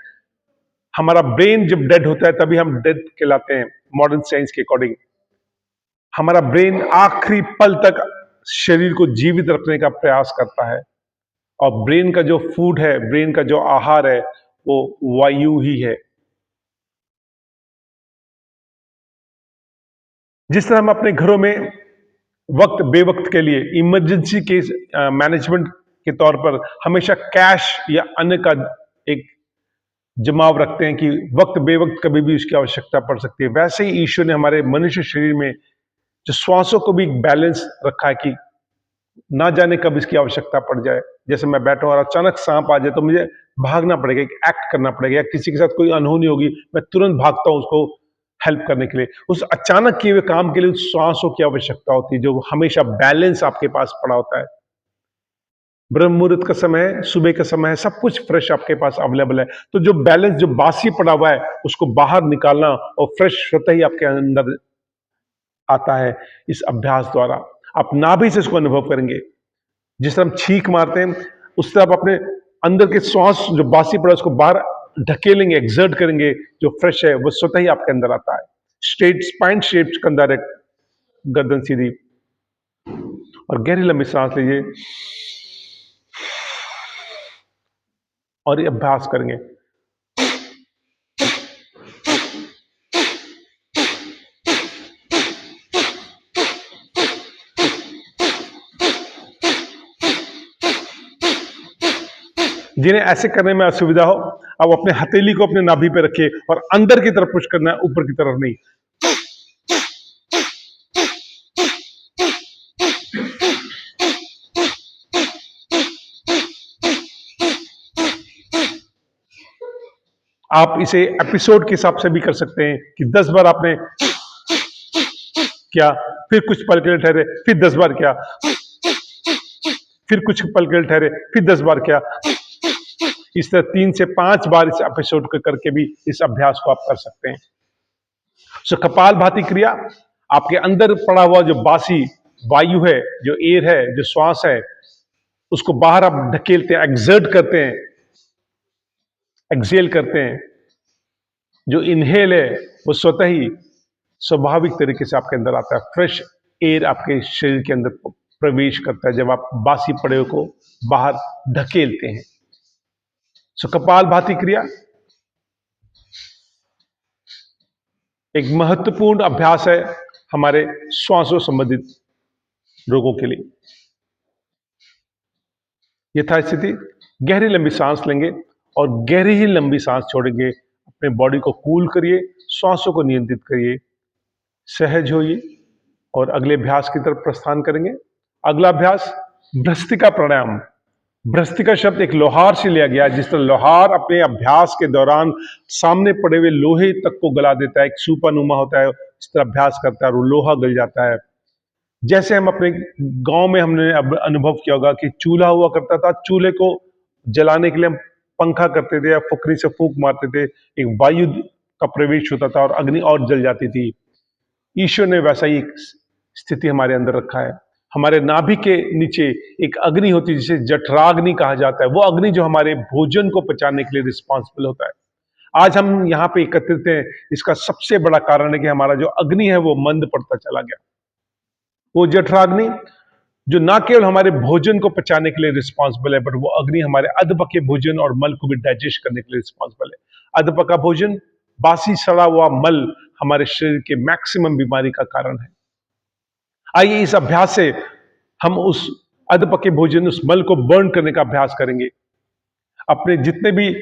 हमारा ब्रेन जब डेड होता है तभी हम डेड कहलाते हैं, मॉडर्न साइंस के अकॉर्डिंग। हमारा ब्रेन आखिरी पल तक शरीर को जीवित रखने का प्रयास करता है, और ब्रेन का जो फूड है, ब्रेन का जो आहार है, वो वायु ही है। जिस तरह हम अपने घरों में वक्त बेवक्त के लिए इमरजेंसी केस मैनेजमेंट के तौर पर हमेशा कैश या अन्य का एक जमाव रखते हैं कि वक्त बेवक्त कभी भी उसकी आवश्यकता पड़ सकती है, वैसे ही ईश्वर ने हमारे मनुष्य शरीर में जो श्वासों को भी एक बैलेंस रखा है कि ना जाने कब इसकी आवश्यकता पड़ जाए। जैसे मैं बैठा और अचानक सांप आ जाए तो मुझे भागना पड़ेगा, एक एक्ट करना पड़ेगा, या किसी के साथ कोई अनहोनी होगी, मैं तुरंत भागता हूं उसको हेल्प करने के लिए। उस अचानक किए हुए काम के लिए उस श्वासों की आवश्यकता होती है, जो हमेशा बैलेंस आपके पास पड़ा होता है। ब्रह्म मुहूर्त का समय है, सुबह का समय है, सब कुछ फ्रेश आपके पास अवेलेबल है। तो जो बैलेंस, जो बासी पड़ा हुआ है, उसको बाहर निकालना और फ्रेश स्वतः ही आपके अंदर आता है इस अभ्यास द्वारा। आप नाभि से इसको अनुभव करेंगे। जिस तरह हम छींक मारते हैं, उस तरह आप अपने अंदर के श्वास जो बासी पड़ा है उसको बाहर ढकेलेंगे, एक्सर्ट करेंगे, जो फ्रेश है वो स्वतः ही आपके अंदर आता है। स्ट्रेट स्पाइन शेप के अंदर है, गर्दन सीधी, और गहरी लंबी सांस लीजिए और ये अभ्यास करेंगे। जिन्हें ऐसे करने में असुविधा हो, अब अपने हथेली को अपने नाभि पे रखिए और अंदर की तरफ पुश करना है, ऊपर की तरफ नहीं। आप इसे एपिसोड के हिसाब से भी कर सकते हैं कि 10 बार आपने किया, फिर कुछ पल के लिए ठहरे, फिर 10 बार किया, फिर कुछ पल के लिए ठहरे, फिर 10 बार किया। इस तरह 3 से 5 बार इस एपिसोड को करके भी इस अभ्यास को आप कर सकते हैं। सो कपाल भाती क्रिया, आपके अंदर पड़ा हुआ जो बासी वायु है, जो एयर है, जो श्वास है, उसको बाहर आप ढकेलते हैं, एक्सर्ट करते हैं, एक्सेल करते हैं। जो इनहेल है वो स्वतः ही स्वाभाविक तरीके से आपके अंदर आता है, फ्रेश एयर आपके शरीर के अंदर प्रवेश करता है जब आप बासी पड़े को बाहर ढकेलते हैं। सो कपाल भाती क्रिया एक महत्वपूर्ण अभ्यास है हमारे श्वासों संबंधित रोगों के लिए। यथास्थिति गहरी लंबी सांस लेंगे और गहरी ही लंबी सांस छोड़ेंगे। अपने बॉडी को कूल करिए, श्वासों को नियंत्रित करिए, सहज होइए और अगले अभ्यास की तरफ प्रस्थान करेंगे। अगला अभ्यास भ्रस्तिका प्राणायाम। भ्रस्तिका शब्द एक लोहार से लिया गया। जिस तरह लोहार अपने अभ्यास के दौरान सामने पड़े हुए लोहे तक को गला देता है, एक सूपानुमा होता है, इस तरह अभ्यास करता है और वो लोहा गल जाता है। जैसे हम अपने गांव में हमने अब अनुभव किया होगा कि चूल्हा हुआ करता था, चूल्हे को जलाने के लिए हम पंखा करते थे या फुकरी से फूंक मारते थे, एक वायु का प्रवेश होता था और अग्नि और जल जाती थी। ईश्वर ने वैसा ही एक स्थिति हमारे अंदर रखा है। हमारे नाभि के नीचे एक अग्नि होती है जिसे जठराग्नि कहा जाता है। वो अग्नि जो हमारे भोजन को पचाने के लिए रिस्पॉन्सिबल होता है। आज हम यहाँ पे एकत्रित हैं, इसका सबसे बड़ा कारण है कि हमारा जो अग्नि है वो मंद पड़ता चला गया। वो जठराग्नि जो ना केवल हमारे भोजन को पचाने के लिए रिस्पॉन्सिबल है, बट वो अग्नि हमारे अधपके भोजन और मल को भी डाइजेस्ट करने के लिए रिस्पॉन्सिबल है। अधपका भोजन, बासी सड़ा हुआ मल हमारे शरीर के मैक्सिमम बीमारी का कारण है। आइए इस अभ्यास से हम उस अधपके भोजन, उस मल को बर्न करने का अभ्यास करेंगे। अपने जितने भी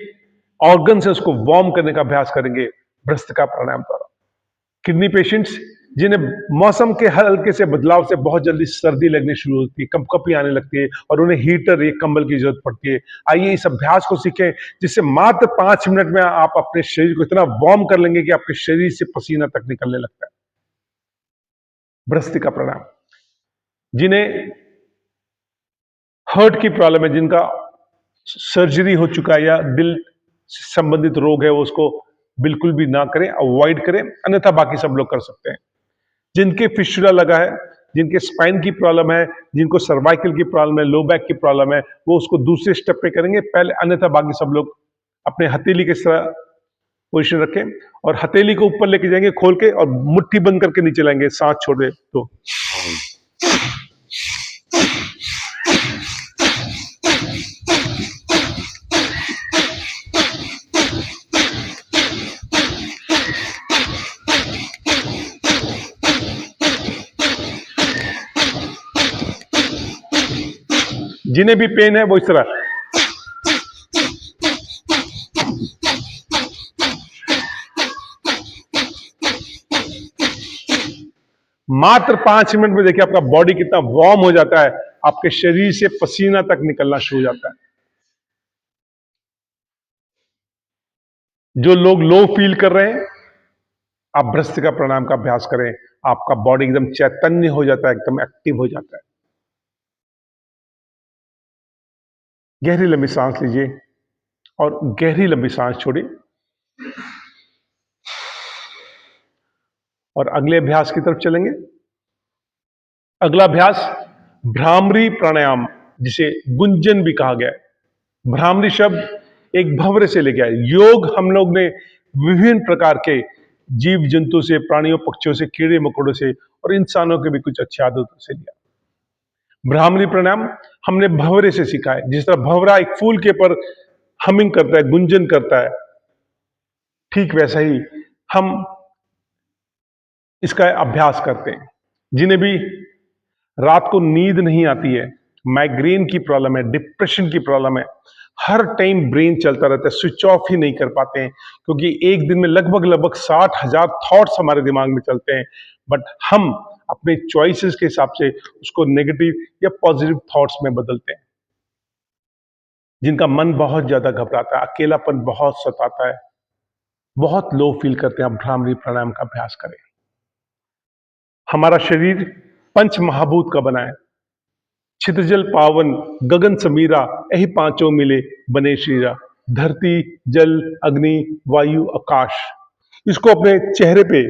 ऑर्गन है उसको वार्म करने का अभ्यास करेंगे भ्रस्तिका प्राणायाम द्वारा। किडनी पेशेंट्स जिन्हें मौसम के हल्के से बदलाव से बहुत जल्दी सर्दी लगनी शुरू होती है, कंपकपी आने लगती है और उन्हें हीटर या कंबल की जरूरत पड़ती है। आइए इस अभ्यास को सीखें जिससे मात्र 5 मिनट में आप अपने शरीर को इतना वार्म कर लेंगे कि आपके शरीर से पसीना तक निकलने लगता है। भ्रस्तिका प्राणायाम। जिन्हें हार्ट की प्रॉब्लम है, जिनका सर्जरी हो चुका है या दिल से संबंधित रोग है, वो उसको बिल्कुल भी ना करें, अवॉइड करें, अन्यथा बाकी सब लोग कर सकते हैं। जिनके फिस्टुला लगा है, जिनके स्पाइन की प्रॉब्लम है, जिनको सर्वाइकल की प्रॉब्लम है, लो बैक की प्रॉब्लम है, वो उसको दूसरे स्टेप पे करेंगे पहले, अन्यथा बाकी सब लोग अपने हथेली के तरह पोजिशन रखें और हथेली को ऊपर लेके जाएंगे खोल के और मुट्ठी बंद करके नीचे लाएंगे, सांस छोड़े तो। जिन्हें भी पेन है वो इस तरह। मात्र 5 मिनट में देखिए आपका बॉडी कितना वार्म हो जाता है, आपके शरीर से पसीना तक निकलना शुरू हो जाता है। जो लोग लो फील कर रहे हैं, आप भ्रस्तिका प्राणायाम का अभ्यास करें, आपका बॉडी एकदम चैतन्य हो जाता है, एकदम एक्टिव हो जाता है। गहरी लंबी सांस लीजिए और गहरी लंबी सांस छोड़िए और अगले अभ्यास की तरफ चलेंगे। अगला अभ्यास भ्रामरी प्राणायाम, जिसे गुंजन भी कहा गया है। भ्रामरी शब्द एक भंवरे से लेके आए। योग हम लोग ने विभिन्न प्रकार के जीव जंतु से, प्राणियों पक्षियों से, कीड़े मकोड़ों से और इंसानों के भी कुछ अच्छे आदतों से लिया। भ्रामरी प्राणायाम हमने भंवरे से सीखा है। जिस तरह भंवरा एक फूल के ऊपर हमिंग करता है, गुंजन करता है, ठीक वैसा ही हम इसका अभ्यास करते हैं। जिन्हें भी रात को नींद नहीं आती है, माइग्रेन की प्रॉब्लम है, डिप्रेशन की प्रॉब्लम है, हर टाइम ब्रेन चलता रहता है, स्विच ऑफ ही नहीं कर पाते हैं, क्योंकि एक दिन में लगभग लगभग 60,000 थॉट्स हमारे दिमाग में चलते हैं, बट हम अपने चॉइसेस के हिसाब से उसको नेगेटिव या पॉजिटिव थॉट्स में बदलते हैं। जिनका मन बहुत ज्यादा घबराता है, अकेलापन बहुत सताता है, बहुत लो फील करते हैं, आप भ्रामरी प्राणायाम का अभ्यास करें। हमारा शरीर पंच महाभूत का बना है। छिद्रजल पावन गगन समीरा, यही पांचों मिले बने शरीरा। धरती, जल, अग्नि, वायु, आकाश। इसको अपने चेहरे पे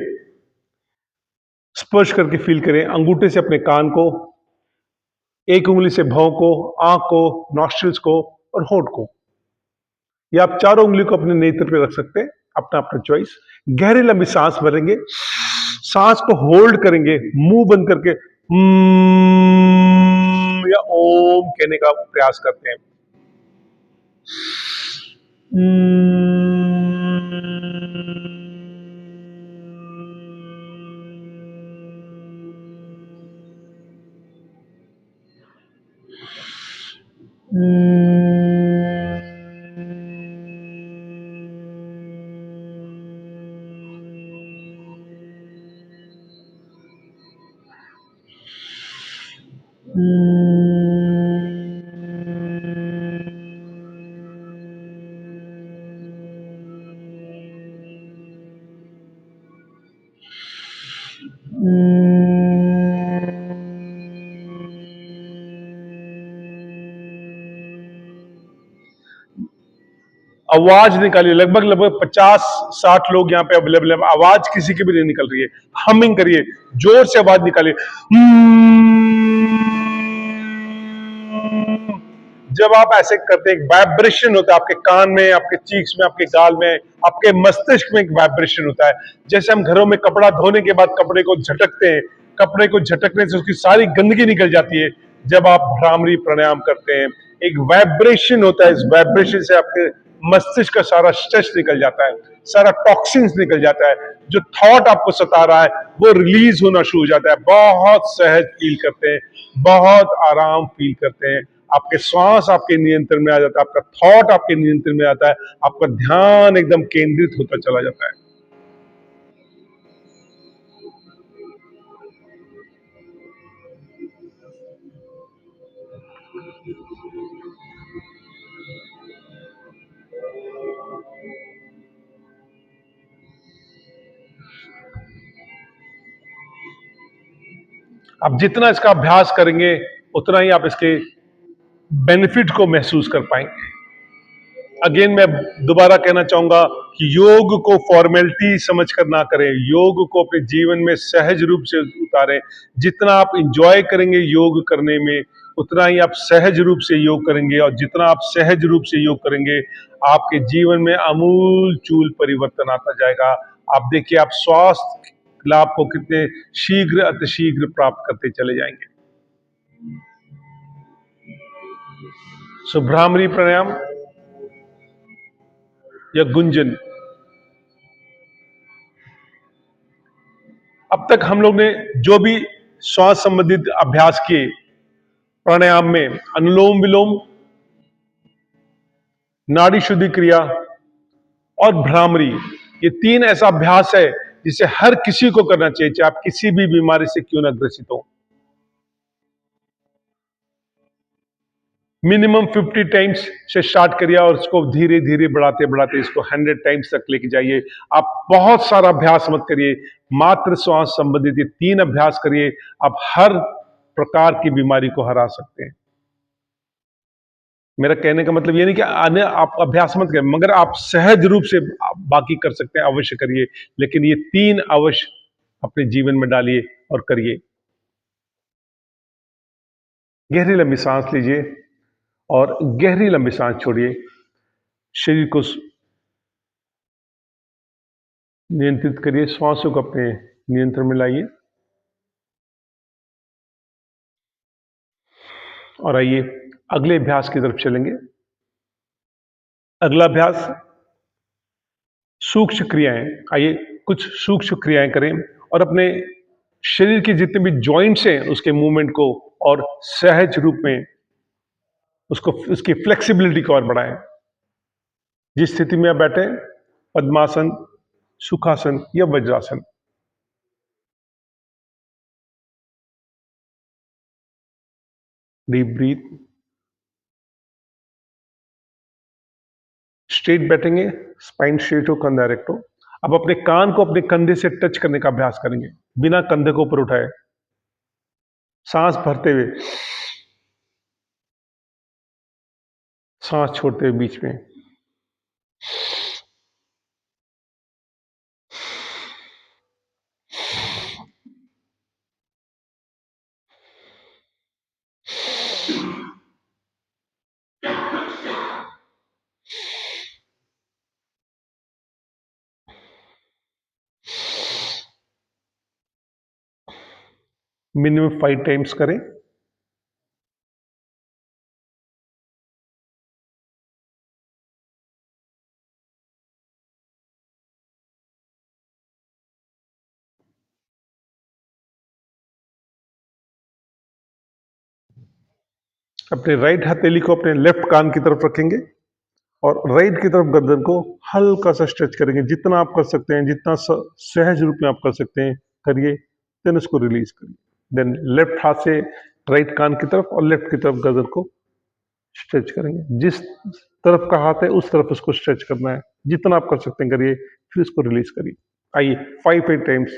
स्पर्श करके फील करें। अंगूठे से अपने कान को, एक उंगली से भौं को, आंख को, नॉस्ट्रिल्स को और होंठ को, या आप चारों उंगली को अपने नेत्र पे रख सकते हैं, अपना अपना चॉइस। गहरी लंबी सांस भरेंगे, सांस को होल्ड करेंगे, मुंह बंद करके या ओम कहने का प्रयास करते हैं। आवाज निकालिए। लगभग लगभग 50-60 लोग यहाँ पे अवेलेबल है। आवाज किसी की भी नहीं निकल रही है। हमिंग करिए, जोर से आवाज निकालिए। जब आप ऐसे करते हैं, एक वाइब्रेशन होता है आपके कान में, आपके चीक्स में, आपके गाल में, आपके मस्तिष्क में एक वाइब्रेशन होता है। जैसे हम घरों में कपड़ा धोने के बाद कपड़े को झटकते हैं, कपड़े को झटकने से उसकी सारी गंदगी निकल जाती है। जब आप भ्रामरी प्राणायाम करते हैं, एक वाइब्रेशन होता है, इस वाइब्रेशन से आपके मस्तिष्क का सारा स्ट्रेस निकल जाता है, सारा टॉक्सिन्स निकल जाता है। जो थॉट आपको सता रहा है वो रिलीज होना शुरू हो जाता है। बहुत सहज फील करते हैं, बहुत आराम फील करते हैं। आपके श्वास आपके नियंत्रण में आ जाता है, आपका थॉट आपके नियंत्रण में आता है, आपका ध्यान एकदम केंद्रित होता चला जाता है। आप जितना इसका अभ्यास करेंगे उतना ही आप इसके बेनिफिट को महसूस कर पाएंगे। अगेन मैं दोबारा कहना चाहूंगा कि योग को फॉर्मेलिटी समझकर ना करें, योग को अपने जीवन में सहज रूप से उतारें। जितना आप इंजॉय करेंगे योग करने में, उतना ही आप सहज रूप से योग करेंगे, और जितना आप सहज रूप से योग करेंगे आपके जीवन में आमूल चूल परिवर्तन आता जाएगा। आप देखिए, आप स्वास्थ्य लाभ को कितने शीघ्र अतिशीघ्र प्राप्त करते चले जाएंगे। सो भ्रामरी प्राणायाम या गुंजन, अब तक हम लोग ने जो भी श्वास संबंधित अभ्यास किए, प्राणायाम में अनुलोम विलोम, नाड़ी शुद्धि क्रिया और भ्रामरी, ये तीन ऐसा अभ्यास है जिसे हर किसी को करना चाहिए, चाहे आप किसी भी बीमारी से क्यों ना ग्रसित हो। मिनिमम 50 टाइम्स से स्टार्ट करिए और इसको धीरे धीरे बढ़ाते बढ़ाते इसको 100 टाइम्स तक लेके जाइए। आप बहुत सारा अभ्यास मत करिए, मात्र श्वास संबंधित ये तीन अभ्यास करिए, आप हर प्रकार की बीमारी को हरा सकते हैं। मेरा कहने का मतलब ये नहीं कि अन्य आप अभ्यास मत करें, मगर आप सहज रूप से बाकी कर सकते हैं, अवश्य करिए। लेकिन ये तीन अवश्य अपने जीवन में डालिए और करिए। गहरी लंबी सांस लीजिए और गहरी लंबी सांस छोड़िए। शरीर को नियंत्रित करिए, श्वासों को अपने नियंत्रण में लाइए और आइए अगले अभ्यास की तरफ चलेंगे। अगला अभ्यास सूक्ष्म क्रियाएं। आइए कुछ सूक्ष्म क्रियाएं करें और अपने शरीर के जितने भी जॉइंट्स हैं उसके मूवमेंट को और सहज रूप में उसको, उसकी फ्लेक्सिबिलिटी को और बढ़ाएं। जिस स्थिति में आप बैठे, पद्मासन, सुखासन या वज्रासन, डीप ब्रीथ। स्ट्रेट बैठेंगे, स्पाइन स्ट्रेट हो, कंधा डायरेक्ट हो। अब अपने कान को अपने कंधे से टच करने का अभ्यास करेंगे, बिना कंधे को ऊपर उठाए, सांस भरते हुए, सांस छोड़ते हुए बीच में। मिनिमम 5 टाइम्स करें। अपने राइट हथेली को अपने लेफ्ट कान की तरफ रखेंगे और राइट की तरफ गर्दन को हल्का सा स्ट्रेच करेंगे। जितना आप कर सकते हैं, जितना सहज रूप में आप कर सकते हैं करिए, देन उसको रिलीज करिए। देन लेफ्ट हाथ से राइट कान की तरफ और लेफ्ट की तरफ गर्दन को स्ट्रेच करेंगे। जिस तरफ का हाथ है उस तरफ उसको स्ट्रेच करना है। जितना आप कर सकते हैं करिए, फिर उसको रिलीज करिए। आइए 5 टाइम्स।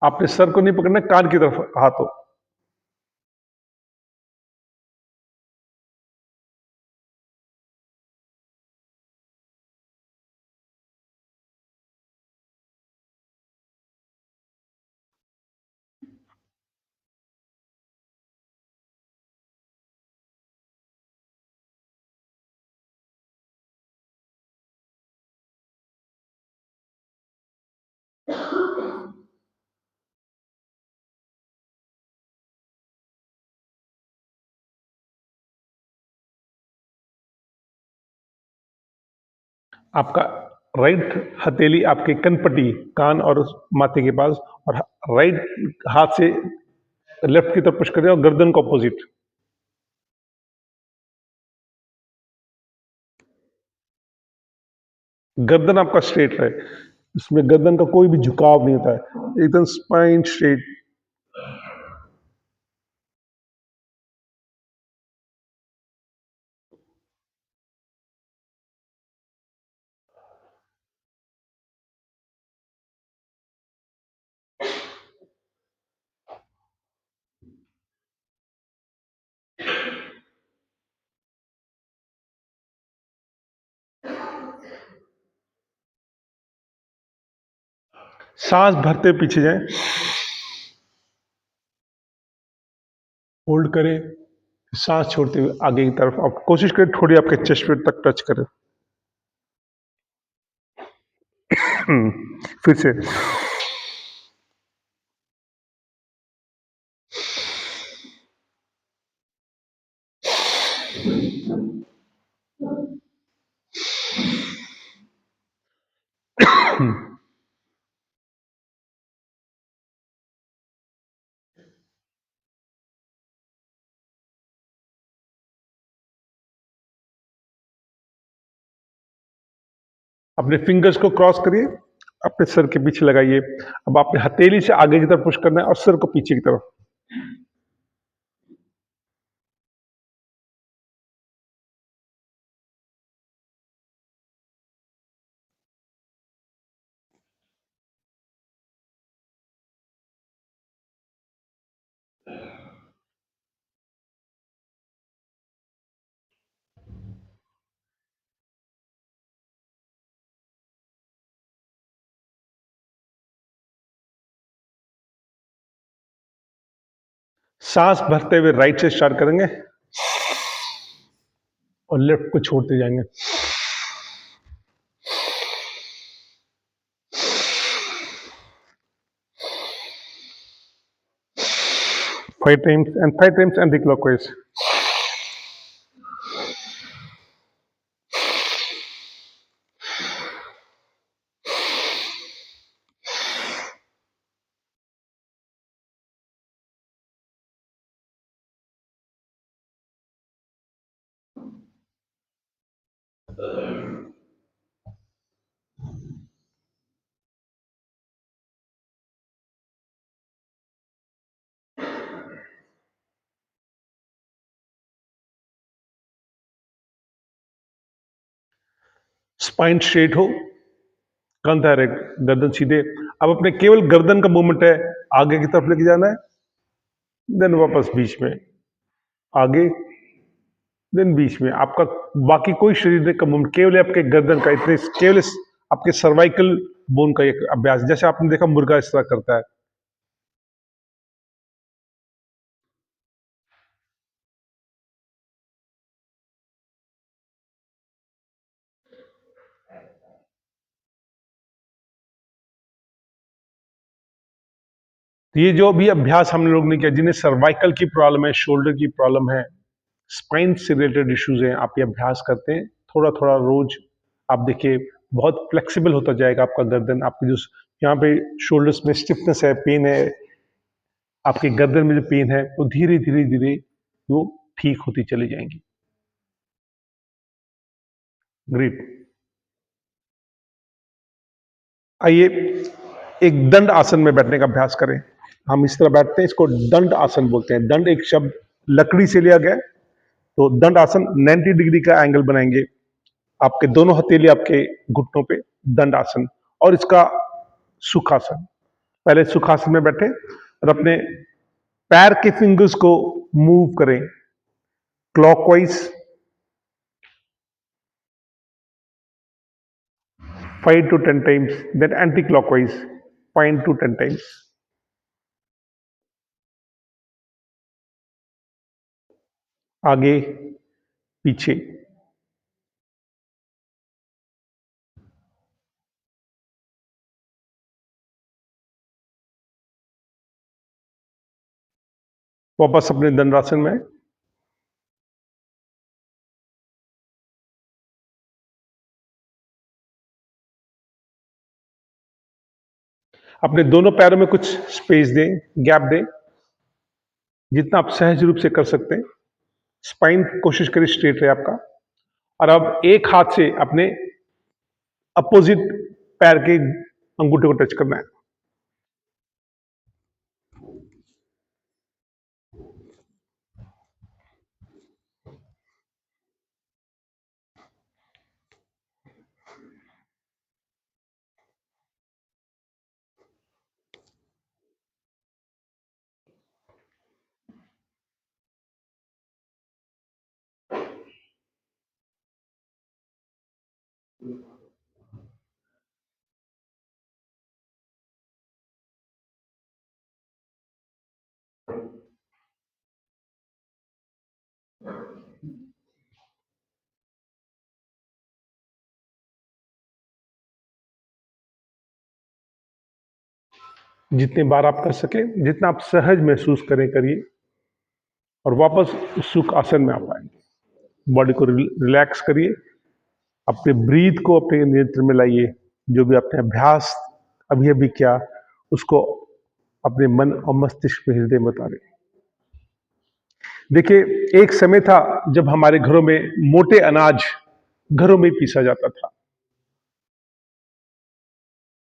आपने सर को नहीं पकड़ना, कान की तरफ हाथ हो। आपका राइट हथेली आपके कनपट्टी, कान और उस माथे के पास, और राइट हाथ से लेफ्ट की तरफ पुश करें और गर्दन को अपोजिट। गर्दन आपका स्ट्रेट रहे, इसमें गर्दन का कोई भी झुकाव नहीं होता है, एकदम स्पाइन स्ट्रेट। सांस भरते पीछे जाएं, होल्ड करें, सांस छोड़ते हुए आगे की तरफ आप कोशिश करें थोड़ी आपके चेस्ट पे तक टच करें। फिर से। अपने फिंगर्स को क्रॉस करिए, अपने सर के पीछे लगाइए। अब आपने हथेली से आगे की तरफ पुश करना है और सर को पीछे की तरफ। सांस भरते हुए राइट से स्टार्ट करेंगे और लेफ्ट को छोड़ते जाएंगे। 5 times and 5 times anti-clockwise. Spine straight हो, कंधा रेक्ट, गर्दन सीधे। अब अपने केवल गर्दन का मूवमेंट है, आगे की तरफ लेके जाना है, देन वापस बीच में, आगे, देन बीच में। आपका बाकी कोई शरीर का मूवमेंट, केवल आपके गर्दन का, इतने केवल आपके सर्वाइकल बोन का एक अभ्यास, जैसे आपने देखा मुर्गा इस तरह करता है। तो ये जो भी अभ्यास हम लोग ने किया, जिन्हें सर्वाइकल की प्रॉब्लम है, शोल्डर की प्रॉब्लम है, स्पाइन से रिलेटेड इश्यूज हैं, आप ये अभ्यास करते हैं थोड़ा थोड़ा रोज, आप देखिए बहुत फ्लेक्सिबल होता जाएगा आपका गर्दन। आपकी जो यहाँ पे शोल्डर्स में स्टिफनेस है, पेन है, आपके गर्दन में जो पेन है वो धीरे धीरे धीरे वो ठीक होती चली जाएंगी। ग्रेट। आइए एक दंड आसन में बैठने का अभ्यास करें। हम इस तरह बैठते हैं, इसको दंड आसन बोलते हैं। दंड एक शब्द लकड़ी से लिया गया है। तो दंड आसन 90 डिग्री का एंगल बनाएंगे, आपके दोनों हथेली आपके घुटनों पे, दंड आसन। और इसका सुखासन, पहले सुखासन में बैठे और अपने पैर के फिंगर्स को मूव करें clockwise 5 to 10 times, then anti-clockwise 5 to 10 times. आगे पीछे, वापस अपने दंडासन में। अपने दोनों पैरों में कुछ स्पेस दें, गैप दें, जितना आप सहज रूप से कर सकते हैं। स्पाइन कोशिश करिए स्ट्रेट रहे आपका। और अब एक हाथ से अपने अपोजिट पैर के अंगूठे को टच करना है। जितने बार आप कर सके, जितना आप सहज महसूस करें करिए, और वापस सुख आसन में आप आएंगे। बॉडी को रिलैक्स करिए, अपने ब्रीथ को अपने नियंत्रण में लाइए। जो भी आपने अभ्यास अभी अभी किया उसको अपने मन और मस्तिष्क में, हृदय में उतारें। देखिए, एक समय था जब हमारे घरों में मोटे अनाज घरों में ही पीसा जाता था,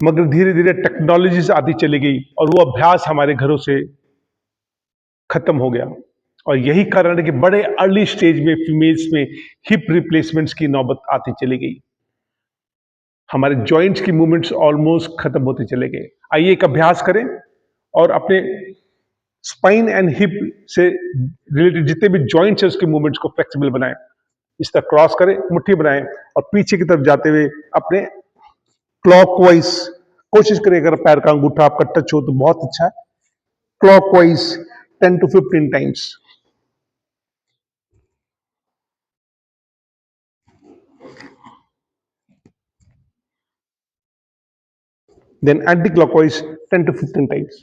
मगर धीरे धीरे टेक्नोलॉजी से आती चली गई और वो अभ्यास हमारे घरों से खत्म हो गया। और यही कारण है कि बड़े अर्ली स्टेज में फीमेल्स में हिप रिप्लेसमेंट्स की नौबत आती चली गई। हमारे जॉइंट्स की मूवमेंट्स ऑलमोस्ट खत्म होते चले गए। आइए एक अभ्यास करें और अपने स्पाइन एंड हिप से रिलेटेड जितने भी जॉइंट्स हैं उसके मूवमेंट्स को फ्लेक्सिबल बनाएं। इस तरह क्रॉस करें, मुट्ठी बनाएं और पीछे की तरफ जाते हुए अपने क्लॉकवाइज कोशिश करें। अगर पैर का अंगूठा आपका टच हो तो बहुत अच्छा है। Clockwise 10 to 15 times. Then anti-clockwise 10 to 15 times.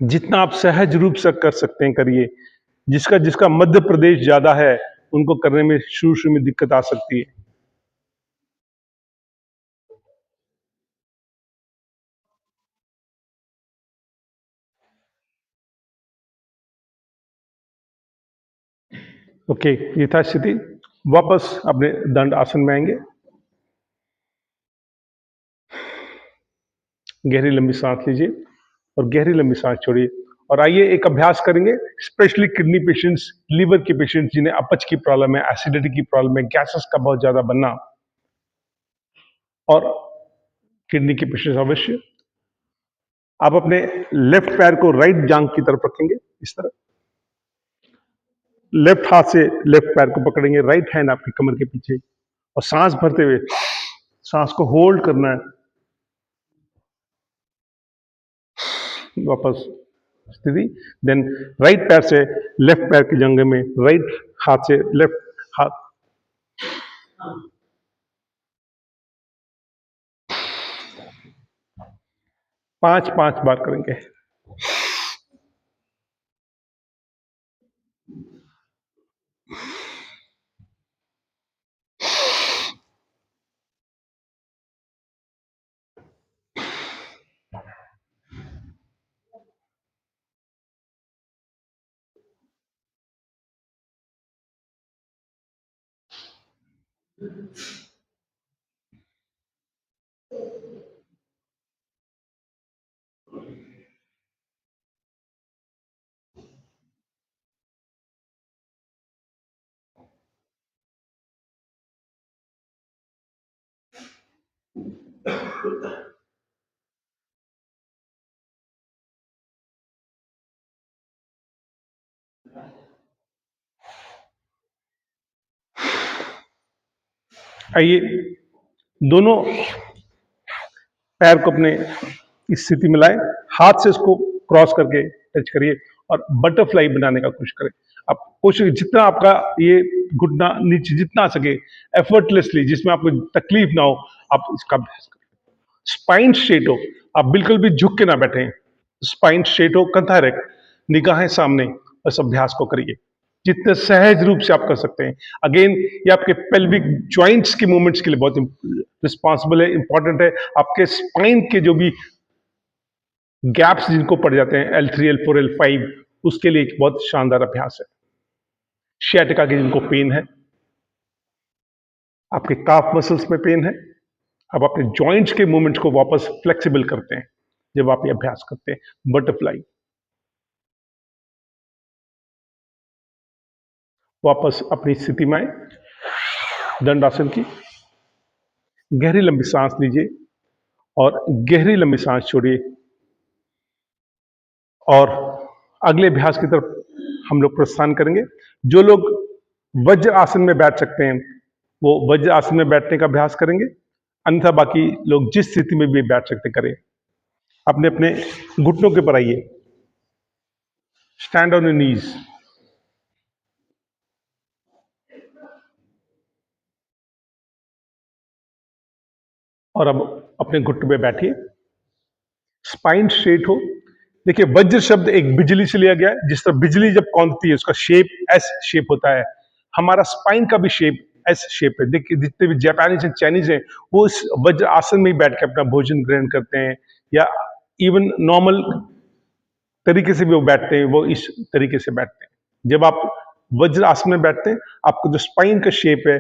जितना आप सहज रूप से कर सकते हैं करिए। जिसका जिसका मध्य प्रदेश ज्यादा है उनको करने में शुरू शुरू में दिक्कत आ सकती है। ओके, यथास्थिति वापस अपने दंड आसन में आएंगे। गहरी लंबी सांस लीजिए और गहरी लंबी सांस छोड़िए। और आइए एक अभ्यास करेंगे, स्पेशली किडनी पेशेंट्स, लीवर के पेशेंट्स जिन्हें अपच की प्रॉब्लम है, एसिडिटी की प्रॉब्लम है, गैसेस का बहुत ज्यादा बनना, और किडनी के पेशेंट्स अवश्य। आप अपने लेफ्ट पैर को राइट जांग की तरफ रखेंगे, इस तरह लेफ्ट हाथ से लेफ्ट पैर को पकड़ेंगे, राइट हैंड आपकी कमर के पीछे, और सांस भरते हुए सांस को होल्ड करना है। वापस स्थिति। देन राइट पैर से लेफ्ट पैर की जंघे में, राइट हाथ से लेफ्ट हाथ 5 5 बार करेंगे। आइए, दोनों पैर को अपने इस स्थिति में लाएं, हाथ से उसको क्रॉस करके टच करिए और बटरफ्लाई बनाने का कोशिश करें। आप कोशिश, जितना आपका ये घुटना नीचे जितना आ सके एफर्टलेसली, जिसमें आपको तकलीफ ना हो, आप इसका अभ्यास करें। स्पाइन स्ट्रेट हो, आप बिल्कुल भी झुक के ना बैठे। स्पाइन स्ट्रेट हो, कंधा रख, निगाहें सामने, बस अभ्यास को करिए जितने सहज रूप से आप कर सकते हैं। अगेन, ये आपके पेल्विक जॉइंट्स के मूवमेंट्स के लिए बहुत रिस्पॉन्सिबल है, इंपॉर्टेंट है। आपके स्पाइन के जो भी गैप्स जिनको पड़ जाते हैं L3 L4 L5, उसके लिए एक बहुत शानदार अभ्यास है। शियाटिका की जिनको पेन है, आपके काफ मसल्स में पेन है, अब अपने जॉइंट्स के मूवमेंट्स को वापस फ्लेक्सिबल करते हैं जब आप ये अभ्यास करते हैं। बटरफ्लाई, वापस अपनी स्थिति में आए, दंडासन की गहरी लंबी सांस लीजिए और गहरी लंबी सांस छोड़िए। और अगले अभ्यास की तरफ हम लोग प्रस्थान करेंगे। जो लोग वज्र आसन में बैठ सकते हैं वो वज्र आसन में बैठने का अभ्यास करेंगे, अन्यथा बाकी लोग जिस स्थिति में भी बैठ सकते करें। अपने अपने घुटनों के पर आइए, स्टैंड ऑन योर नीज और अब अपने घुटनों पे बैठिए, स्पाइन स्ट्रेट हो। देखिए, वज्र शब्द एक बिजली से लिया गया है। जिस तरह बिजली जब कौंधती है उसका शेप एस शेप होता है, हमारा स्पाइन का भी शेप एस शेप है। देखिए, जितने भी जापानीज एंड चाइनीज हैं वो इस वज्र आसन में ही बैठ के अपना भोजन ग्रहण करते हैं, या इवन नॉर्मल तरीके से भी वो बैठते हैं, वो इस तरीके से बैठते हैं। जब आप वज्र आसन में बैठते हैं, आपको जो स्पाइन का शेप है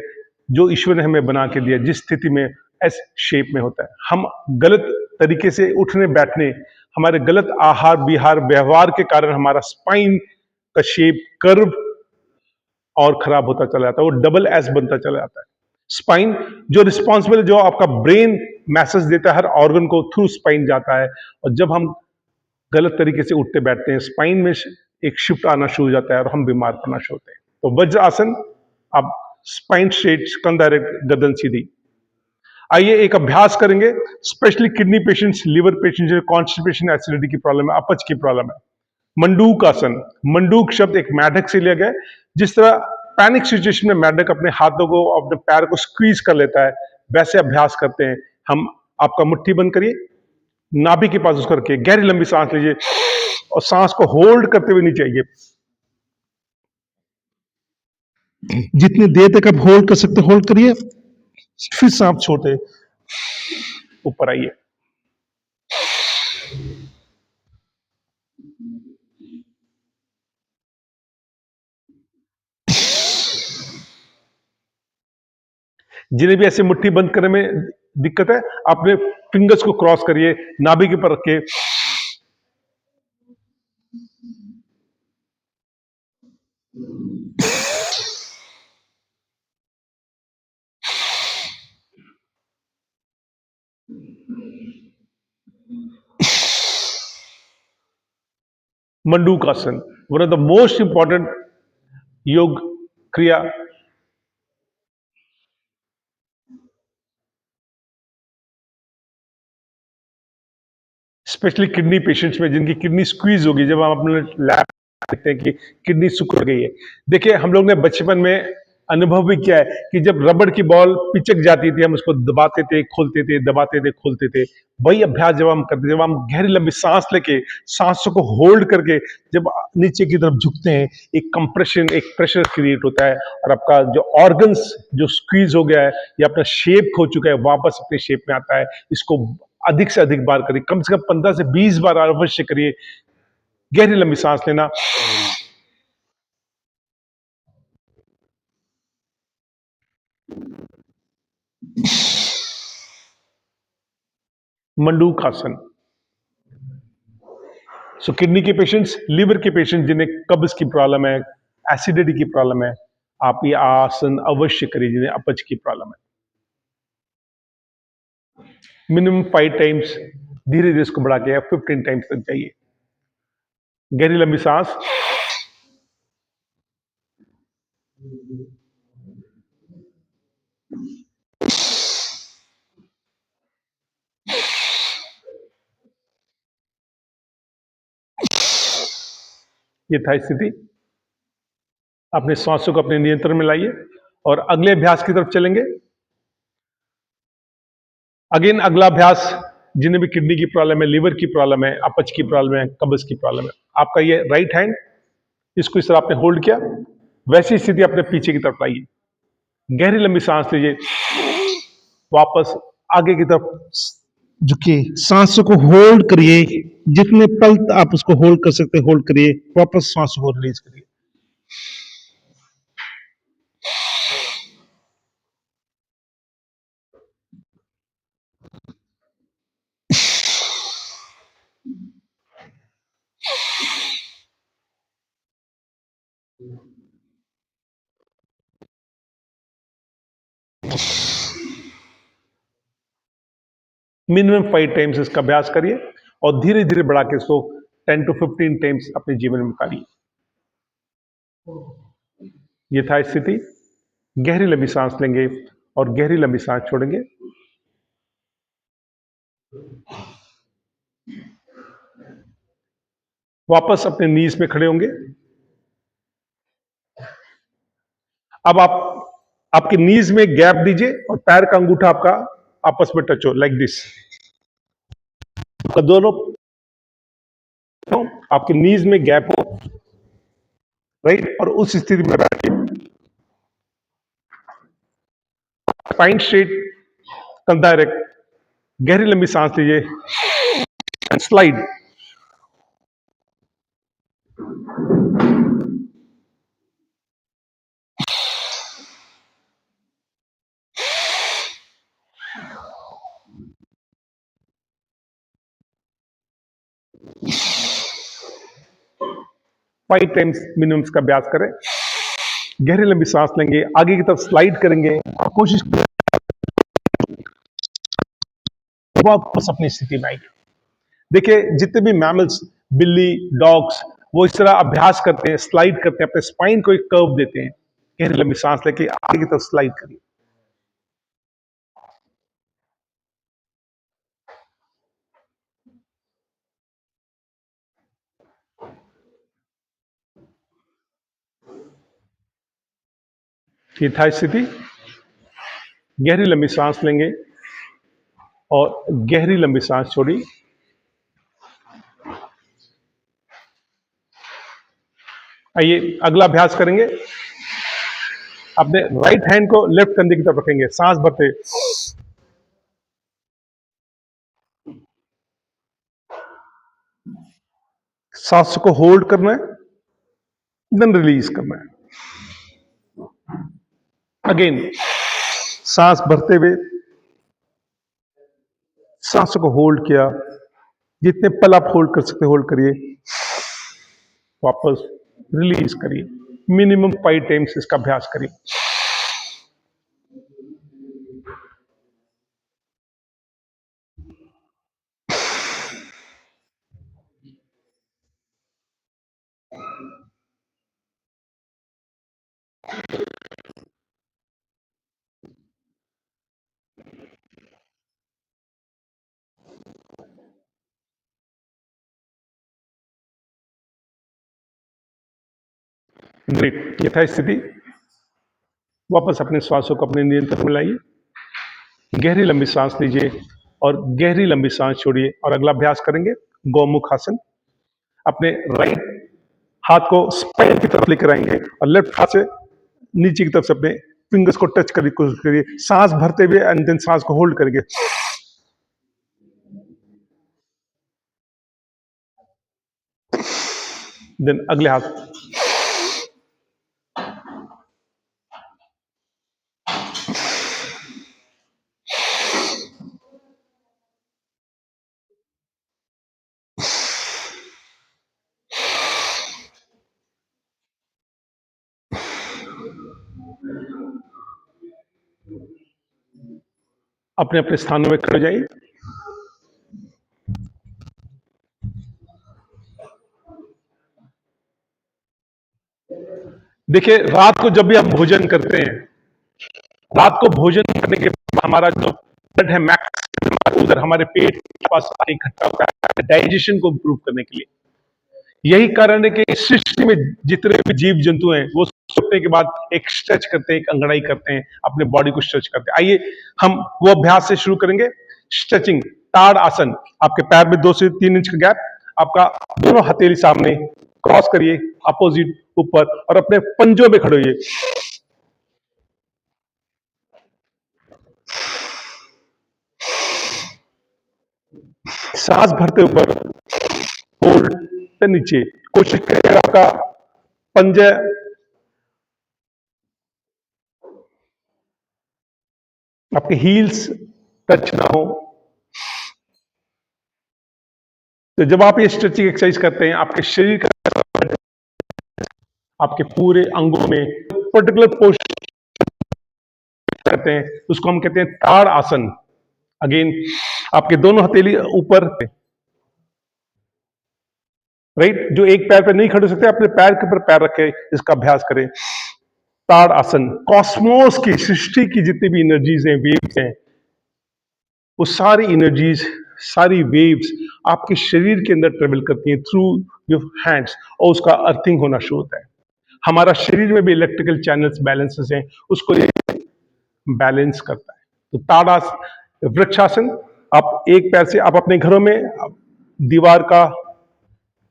जो ईश्वर ने हमें बना के दिया, जिस स्थिति में एस शेप में होता है, हम गलत तरीके से उठने बैठने, हमारे गलत आहार विहार व्यवहार के कारण हमारा स्पाइन का शेप कर्व और खराब होता चला जाता है, वो डबल एस बनता चला जाता है। स्पाइन जो रिस्पॉन्सिबल, जो आपका ब्रेन मैसेज देता है हर ऑर्गन को, थ्रू स्पाइन जाता है। और जब हम गलत तरीके से उठते बैठते हैं, स्पाइन में एक शिफ्ट आना शुरू हो जाता है और हम बीमार पड़ना शुरू होते हैं। तो वज्र आसन, आप स्पाइन स्ट्रेट, कंधा डायरेक्ट, गर्दन सीधी। आइए एक अभ्यास करेंगे, specially kidney patients, liver patients, constipation, acidity की प्रॉब्लम है, अपच की प्रॉब्लम है। मंडूक आसन, मंडूक शब्द एक मेढक से लिया गया है। जिस तरह पैनिक सिचुएशन में मेढक अपने हाथों को, अपने पैर को स्क्वीज कर लेता है, वैसे अभ्यास करते हैं हम। आपका मुट्ठी बंद करिए, नाभि के पास उसको रखिए, गहरी लंबी सांस लीजिए और सांस को होल्ड करते हुए नीचे आइए। जितनी देर तक आप होल्ड कर सकते होल्ड करिए, फिर सांस छोड़ते ऊपर आइए। जिन्हें भी ऐसे मुट्ठी बंद करने में दिक्कत है, अपने फिंगर्स को क्रॉस करिए, नाभि के ऊपर रख के मंडूक आसन, one of the most important योग क्रिया। स्पेशली किडनी पेशेंट्स में जिनकी किडनी स्क्वीज होगी, जब हम अपने लैब देखते हैं कि किडनी सुख गई है। देखिए, हम लोग ने बचपन में अनुभव भी किया है कि जब रबड़ की बॉल पिचक जाती थी, हम उसको दबाते थे, खोलते थे, दबाते थे, खोलते थे। वही अभ्यास जब हम करते थे, जब हम गहरी लंबी सांस लेके, सांसों को होल्ड करके जब नीचे की तरफ झुकते हैं, एक कंप्रेशन, एक प्रेशर क्रिएट होता है और आपका जो ऑर्गन्स जो स्क्वीज हो गया है या अपना शेप खो चुका है, वापस अपने शेप में आता है। इसको अधिक से अधिक बार करिए, कम से कम 15 से 20 बार अवश्य करिए। गहरी लंबी सांस लेना, मंडूक आसन। सो किडनी के पेशेंट्स, लिवर के पेशेंट जिन्हें कब्ज की प्रॉब्लम है, एसिडिटी की प्रॉब्लम है, आप ये आसन अवश्य करिए। जिन्हें अपच की प्रॉब्लम है, मिनिमम 5 टाइम्स, धीरे धीरे इसको बढ़ा के 15 टाइम्स तक जाइए। गहरी लंबी सांस। ये था स्थिति। अपने श्वासों को अपने नियंत्रण में लाइए और अगले अभ्यास की तरफ चलेंगे। अगेन अगला अभ्यास, जिन्हें भी किडनी की प्रॉब्लम है, लिवर की प्रॉब्लम है, अपच की प्रॉब्लम है, कब्ज की प्रॉब्लम है, आपका ये राइट हैंड, इसको इस तरह आपने होल्ड किया, वैसी स्थिति अपने पीछे की तरफ लाइए। गहरी लंबी सांस लीजिए, वापस आगे की तरफ झुकिए, सांसों को होल्ड करिए, जितने पल आप उसको होल्ड कर सकते होल्ड करिए, वापस सांसों को रिलीज करिए। मिनिमम 5 टाइम्स इसका अभ्यास करिए और धीरे धीरे बढ़ा के इसको 10 to 15 टाइम्स अपने जीवन में उतारिए। ये था स्थिति। गहरी लंबी सांस लेंगे और गहरी लंबी सांस छोड़ेंगे। वापस अपने नीज में खड़े होंगे। अब आप आपके नीज में गैप दीजिए और पैर का अंगूठा आपका आपस में टच हो, लाइक दिस। दोनों आपके नीज में गैप हो, राइट, और उस स्थिति में बैठिए। स्पाइन स्ट्रेट, कंधा डायरेक्ट। गहरी लंबी सांस लीजिए, स्लाइड। 5 टाइम्स मिनिमम का अभ्यास करें। गहरी लंबी सांस लेंगे, आगे की तरफ स्लाइड करेंगे और कोशिश करें वापस अपनी स्थिति में आएंगे। देखिए, जितने भी मैमल्स, बिल्ली, डॉग्स, वो इस तरह अभ्यास करते हैं, स्लाइड करते हैं, अपने स्पाइन को एक कर्व देते हैं। गहरी लंबी सांस लेके आगे की तरफ स्लाइड करिए। ये था स्थिति। गहरी लंबी सांस लेंगे और गहरी लंबी सांस छोड़ी। आइए अगला अभ्यास करेंगे। अपने राइट हैंड को लेफ्ट कंधे की तरफ रखेंगे, सांस भरते सांस को होल्ड करना है, देन रिलीज करना है। अगेन सांस भरते हुए सांसों को होल्ड किया, जितने पल आप होल्ड कर सकते होल्ड करिए, वापस रिलीज करिए। मिनिमम 5 टाइम्स इसका अभ्यास करिए। ग्रेट, यथास्थिति। वापस अपने श्वासों को अपने नियंत्रण में लाइए। गहरी लंबी सांस लीजिए और गहरी लंबी सांस छोड़िए। और अगला अभ्यास करेंगे गौमुख आसन। अपने राइट हाथ को स्पाइन की तरफ लेकर आएंगे और लेफ्ट हाथ से नीचे की तरफ से अपने फिंगर्स को टच करने की कोशिश करिए, सांस भरते हुए एंड देन सांस को होल्ड करेंगे। देन अगले हाथ, अपने अपने स्थानों में खड़े हो जाइए। देखिए, रात को जब भी आप भोजन करते हैं, रात को भोजन करने के बाद हमारा जो ब्लड है मैक्स उधर हमारे पेट के पास इकट्ठा होता है डाइजेशन को इंप्रूव करने के लिए। यही कारण है कि सृष्टि में जितने भी जीव जंतु हैं वो सोने के बाद एक स्ट्रेच करते हैं, एक अंगड़ाई करते हैं, अपने बॉडी को स्ट्रेच करते हैं। आइए हम वो अभ्यास से शुरू करेंगे। स्ट्रेचिंग, ताड़ आसन। आपके पैर में 2 से 3 इंच का गैप, आपका दोनों हथेली सामने, क्रॉस करिए अपोजिट ऊपर और अपने पंजों में खड़े होइए। सांस भरते ऊपर, होल्ड से नीचे। कोशिश करिए आपका पंजे आपके हील्स टच ना हो। तो जब आप ये स्ट्रेचिंग एक्सरसाइज करते हैं, आपके शरीर का, आपके पूरे अंगों में पर्टिकुलर पोस्टर करते हैं, उसको हम कहते हैं ताड़ आसन। अगेन आपके दोनों हथेली ऊपर, राइट। जो एक पैर पे नहीं खड़े हो सकते, अपने पैर के ऊपर पैर रखे इसका अभ्यास करें। ताड़ आसन। कॉस्मोस की, सृष्टि की जितनी भी एनर्जीज हैं, वेव्स हैं, वो सारी एनर्जीज, सारी वेव्स आपके शरीर के अंदर ट्रेवल करती हैं थ्रू योर हैंड्स और उसका अर्थिंग होना शुरू होता है। हमारा शरीर में भी इलेक्ट्रिकल चैनल्स बैलेंसेस हैं, उसको बैलेंस करता है। तो ताड़ास, वृक्षासन। आप एक पैर से, आप अपने घरों में दीवार का,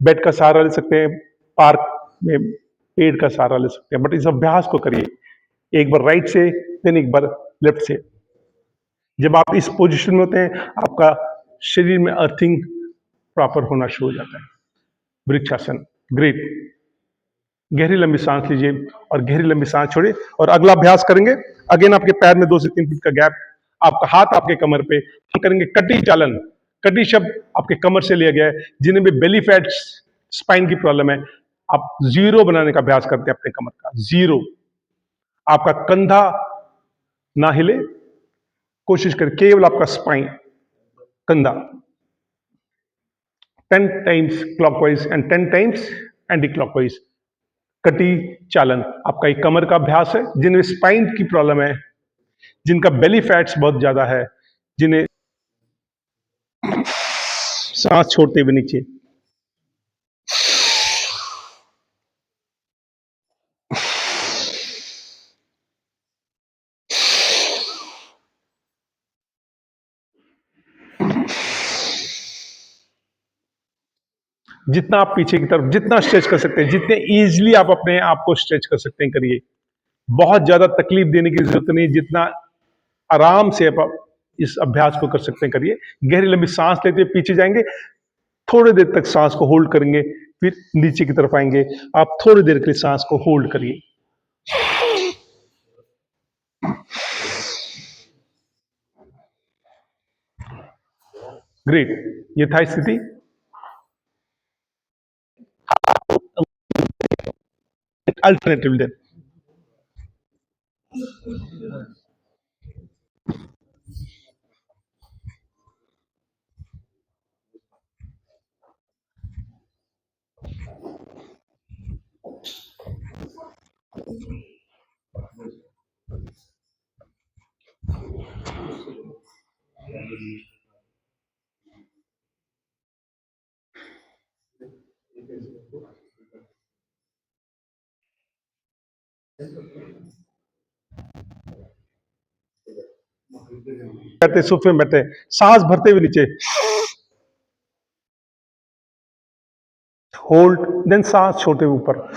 बेड का सहारा ले सकते हैं, पार्क में पेड़ का सहारा ले सकते हैं, बट इस अभ्यास को करिए एक बार राइट से, देन एक बार लेफ्ट से। जब आप इस पोजीशन में होते हैं, आपका शरीर में अर्थिंग प्रॉपर होना शुरू हो जाता है। वृक्षासन, ग्रेट। गहरी लंबी सांस लीजिए और गहरी लंबी सांस छोड़िए। और अगला अभ्यास करेंगे, अगेन आपके पैर में 2 से 3 फीट का गैप, आपका हाथ आपके कमर पे, हम करेंगे कटी चालन। कटी शब्द आपके कमर से लिया गया है। जिन्हें भी बेली फैट, स्पाइन की प्रॉब्लम है, आप जीरो बनाने का अभ्यास करते हैं अपने कमर का, जीरो। आपका कंधा ना हिले, कोशिश करें केवल आपका स्पाइन, कंधा। 10 times clockwise and 10 times anti clockwise. कटी चालन आपका एक कमर का अभ्यास है। जिन्हें स्पाइन की प्रॉब्लम है, जिनका बेली फैट्स बहुत ज्यादा है, जिन्हें सांस छोड़ते हुए नीचे, जितना आप पीछे की तरफ जितना स्ट्रेच कर सकते हैं, जितने इजीली आप अपने आप को स्ट्रेच कर सकते हैं करिए। बहुत ज्यादा तकलीफ देने की जरूरत नहीं, जितना आराम से आप इस अभ्यास को कर सकते हैं करिए। गहरी लंबी सांस लेते हुए पीछे जाएंगे, थोड़ी देर तक सांस को होल्ड करेंगे, फिर नीचे की तरफ आएंगे। आप थोड़ी देर के लिए सांस को होल्ड करिए। ग्रेट। ये था स्थिति। Alternative then. बैठे सोफे में बैठे, सांस भरते हुए नीचे, होल्ड, देन सांस छोड़ते हुए ऊपर।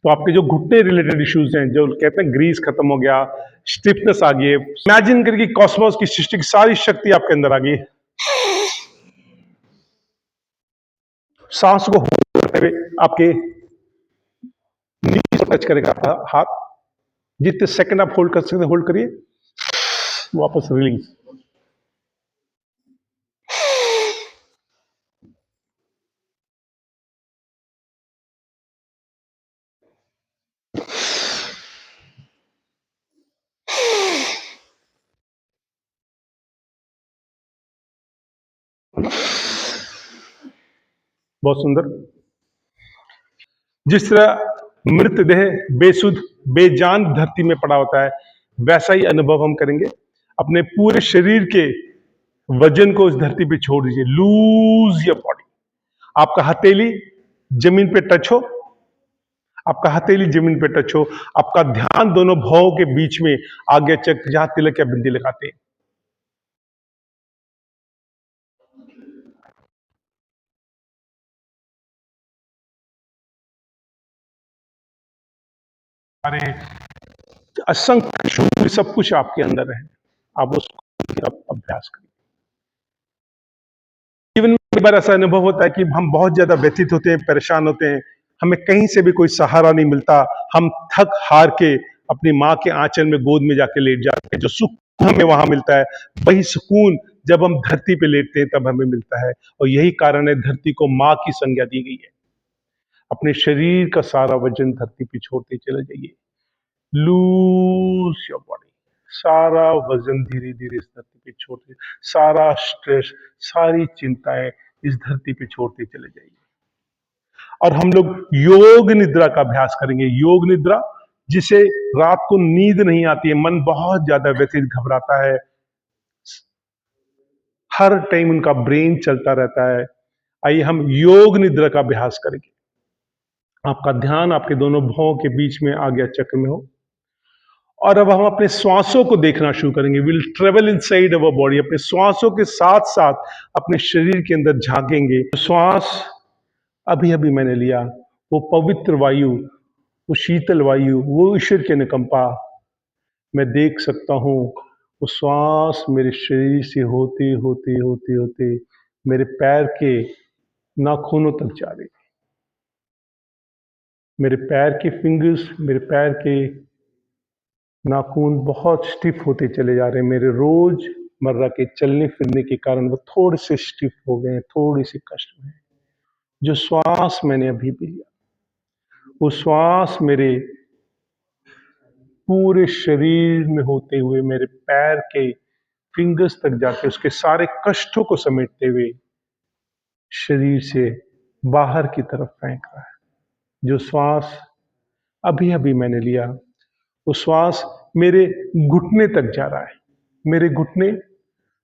तो आपके जो घुटने रिलेटेड इश्यूज हैं, जो कहते हैं ग्रीस खत्म हो गया, स्टिफनेस आ गई है, इमेजिन करके कॉस्मोस की सृष्टि की सारी शक्ति आपके अंदर आ गई। सांस को होल्ड करते हुए आपके नीज को टच करेगा आपका हाथ। जितने सेकंड आप होल्ड कर सकते हैं होल्ड करिए, वापस रिलीज। बहुत सुंदर। जिस तरह मृतदेह बेसुध बेजान धरती में पड़ा होता है, वैसा ही अनुभव हम करेंगे। अपने पूरे शरीर के वजन को इस धरती पे छोड़ दीजिए, लूज योर बॉडी। आपका हथेली जमीन पे टच हो, आपका हथेली जमीन पे टच हो, आपका ध्यान दोनों भौं के बीच में आगे चक जहां तिलक या बिंदी लगाते हैं। अरे असंख्य शून्य सब कुछ आपके अंदर है, आप उसको आप अभ्यास करिए। जीवन में कई बार ऐसा अनुभव होता है कि हम बहुत ज्यादा व्यथित होते हैं, परेशान होते हैं, हमें कहीं से भी कोई सहारा नहीं मिलता, हम थक हार के अपनी माँ के आंचल में गोद में जाके लेट जाते हैं। जो सुख हमें वहां मिलता है, वही सुकून जब हम धरती पे लेटते हैं तब हमें मिलता है। और यही कारण है धरती को माँ की संज्ञा दी गई है। अपने शरीर का सारा वजन धरती पे छोड़ते चले जाइए, लूज योर बॉडी। सारा वजन धीरे धीरे इस धरती पे छोड़ते, सारा स्ट्रेस, सारी चिंताएं इस धरती पे छोड़ते चले जाइए। और हम लोग योग निद्रा का अभ्यास करेंगे। योग निद्रा, जिसे रात को नींद नहीं आती है, मन बहुत ज्यादा व्यथित घबराता है, हर टाइम उनका ब्रेन चलता रहता है। आइए हम योग निद्रा का अभ्यास करेंगे। आपका ध्यान आपके दोनों भौं के बीच में आज्ञा चक्र में हो, और अब हम अपने श्वासों को देखना शुरू करेंगे। Will travel inside our body, अपने श्वासों के साथ साथ अपने शरीर के अंदर झांकेंगे। श्वास अभी अभी मैंने लिया, वो पवित्र वायु, वो शीतल वायु, वो ईश्वर की अनुकंपा मैं देख सकता हूँ। वो श्वास मेरे शरीर से होते होते होते होते मेरे पैर के नाखूनों तक जा रही। मेरे पैर के फिंगर्स, मेरे पैर के नाखून बहुत स्टिफ होते चले जा रहे हैं। मेरे रोज मर्रा के चलने फिरने के कारण वो थोड़े से स्टिफ हो गए हैं, थोड़ी सी कष्ट में है। जो श्वास मैंने अभी भी लिया, वो श्वास मेरे पूरे शरीर में होते हुए मेरे पैर के फिंगर्स तक जाके उसके सारे कष्टों को समेटते हुए शरीर से बाहर की तरफ फेंक रहा है। जो श्वास अभी अभी मैंने लिया, वो श्वास मेरे घुटने तक जा रहा है। मेरे घुटने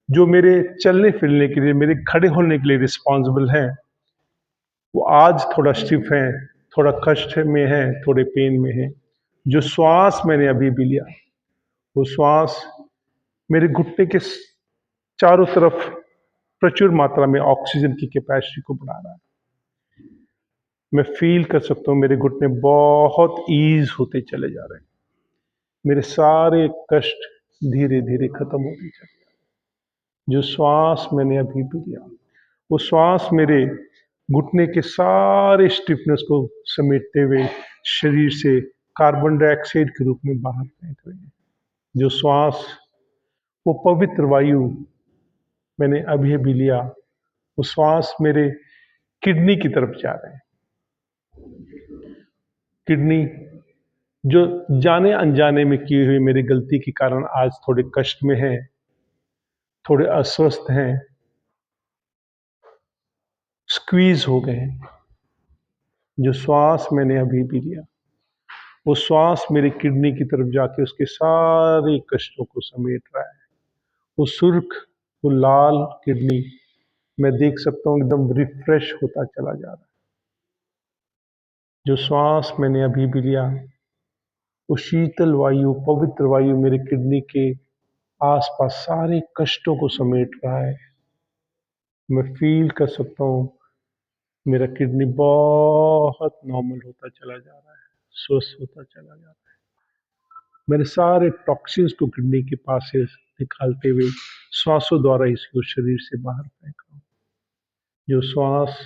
जो मेरे चलने फिरने के लिए, मेरे खड़े होने के लिए रिस्पॉन्सिबल हैं, वो आज थोड़ा स्टिफ है, थोड़ा कष्ट में है, थोड़े पेन में है। जो श्वास मैंने अभी भी लिया, वो श्वास मेरे घुटने के चारों तरफ प्रचुर मात्रा में ऑक्सीजन की कैपेसिटी को बढ़ा रहा है। मैं फील कर सकता हूँ मेरे घुटने बहुत ईज होते चले जा रहे हैं। मेरे सारे कष्ट धीरे धीरे खत्म होते चले जा रहे हैं। जो श्वास मैंने अभी भी लिया, वो श्वास मेरे घुटने के सारे स्टिफनेस को समेटते हुए शरीर से कार्बन डाइऑक्साइड के रूप में बाहर फेंक रहे हैं। जो श्वास, वो पवित्र वायु मैंने अभी अभी लिया, वो श्वास मेरे किडनी की तरफ जा रहे हैं। किडनी जो जाने अनजाने में की हुई मेरी गलती के कारण आज थोड़े कष्ट में है, थोड़े अस्वस्थ हैं, स्क्वीज हो गए हैं। जो श्वास मैंने अभी भी लिया, वो श्वास मेरी किडनी की तरफ जाके उसके सारे कष्टों को समेट रहा है। वो सुर्ख, वो लाल किडनी मैं देख सकता हूँ एकदम रिफ्रेश होता चला जा रहा है। जो श्वास मैंने अभी भी लिया, वो शीतल वायु, पवित्र वायु मेरे किडनी के आसपास सारे कष्टों को समेट रहा है। मैं फील कर सकता हूँ मेरा किडनी बहुत नॉर्मल होता चला जा रहा है, स्वस्थ होता चला जा रहा है। मेरे सारे टॉक्सिन्स को किडनी के पास से निकालते हुए श्वासों द्वारा इसको शरीर से बाहर फेंक रहा हूँ। जो श्वास,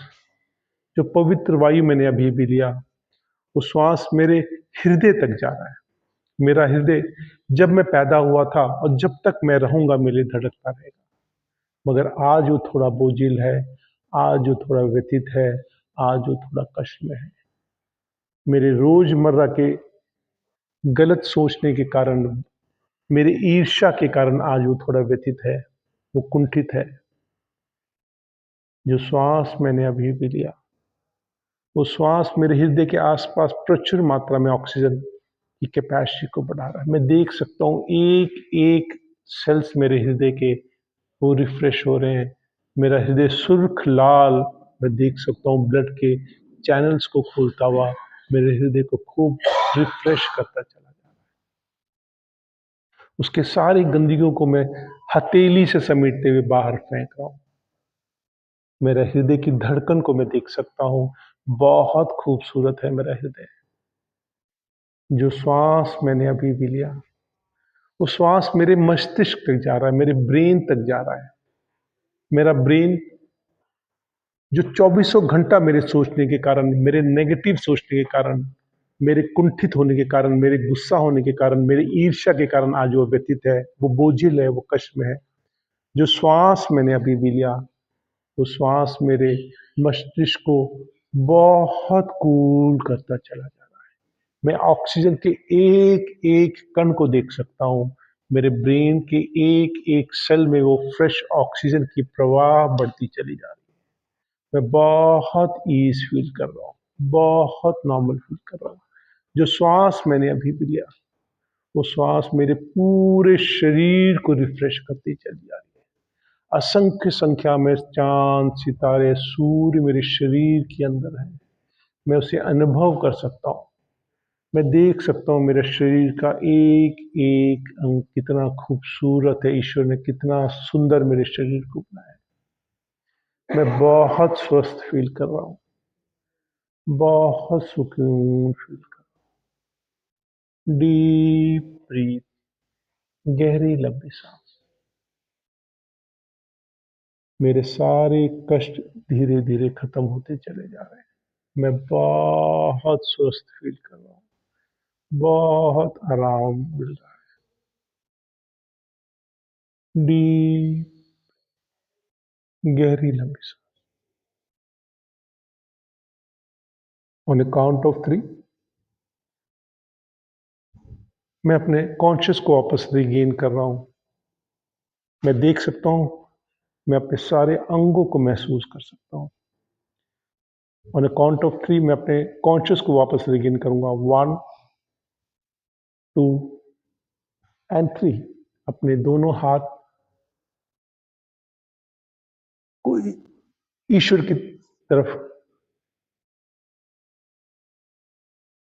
जो पवित्र वायु मैंने अभी भी लिया, वो श्वास मेरे हृदय तक जा रहा है। मेरा हृदय जब मैं पैदा हुआ था और जब तक मैं रहूंगा मेरे धड़कता रहेगा, मगर आज वो थोड़ा बोझिल है, आज वो थोड़ा व्यथित है, आज वो थोड़ा कष्ट में है। मेरे रोजमर्रा के गलत सोचने के कारण, मेरे ईर्ष्या के कारण आज वो थोड़ा व्यथित है, वो कुंठित है। जो श्वास मैंने अभी भी लिया, वो श्वास मेरे हृदय के आसपास प्रचुर मात्रा में ऑक्सीजन की कैपेसिटी को बढ़ा रहा है। मैं देख सकता हूँ एक एक सेल्स मेरे हृदय के वो रिफ्रेश हो रहे हैं। मेरा हृदय सुर्ख लाल, मैं देख सकता हूँ ब्लड के चैनल्स को खोलता हुआ मेरे हृदय को खूब रिफ्रेश करता चला जा रहा है। उसके सारी गंदगियों को मैं हथेली से समेटते हुए बाहर फेंक रहा हूँ। मेरा हृदय की धड़कन को मैं देख सकता हूँ, बहुत खूबसूरत है मेरा हृदय। जो श्वास मैंने अभी भी लिया, वो श्वास मेरे मस्तिष्क तक जा रहा है, मेरे ब्रेन तक जा रहा है। मेरा ब्रेन जो चौबीसों घंटा मेरे सोचने के कारण, मेरे नेगेटिव सोचने के कारण, मेरे कुंठित होने के कारण, मेरे गुस्सा होने के कारण, मेरे ईर्ष्या के कारण आज वो व्यतीत है, वो बोझिल है, वो कष्ट में है। जो श्वास मैंने अभी भी लिया, वो श्वास मेरे मस्तिष्क को बहुत कूल करता चला जा रहा है। मैं ऑक्सीजन के एक एक कण को देख सकता हूँ। मेरे ब्रेन के एक एक सेल में वो फ्रेश ऑक्सीजन की प्रवाह बढ़ती चली जा रही है। मैं बहुत ईज फील कर रहा हूँ, बहुत नॉर्मल फील कर रहा हूँ। जो श्वास मैंने अभी भी लिया, वो श्वास मेरे पूरे शरीर को रिफ्रेश करती चली जा रही है। असंख्य संख्या में चांद, सितारे, सूर्य मेरे शरीर के अंदर है। मैं उसे अनुभव कर सकता हूँ। मैं देख सकता हूँ मेरे शरीर का एक एक अंग कितना खूबसूरत है। ईश्वर ने कितना सुंदर मेरे शरीर को बनाया है। मैं बहुत स्वस्थ फील कर रहा हूँ, बहुत सुकून फील कर रहा हूँ। डीप ब्रीथ, गहरी लंबी सांस। मेरे सारे कष्ट धीरे धीरे खत्म होते चले जा रहे हैं। मैं बहुत स्वस्थ फील कर रहा हूँ, बहुत आराम मिल रहा है। डीप, गहरी लंबी सांस। ऑन अ काउंट ऑफ 3 मैं अपने कॉन्शियस को वापस रिगेन कर रहा हूँ। मैं देख सकता हूँ, मैं अपने सारे अंगों को महसूस कर सकता हूँ। ऑन अ काउंट ऑफ 3 मैं अपने कॉन्शियस को वापस रिगेन करूंगा। 1, 2 एंड 3। अपने दोनों हाथ को ईश्वर की तरफ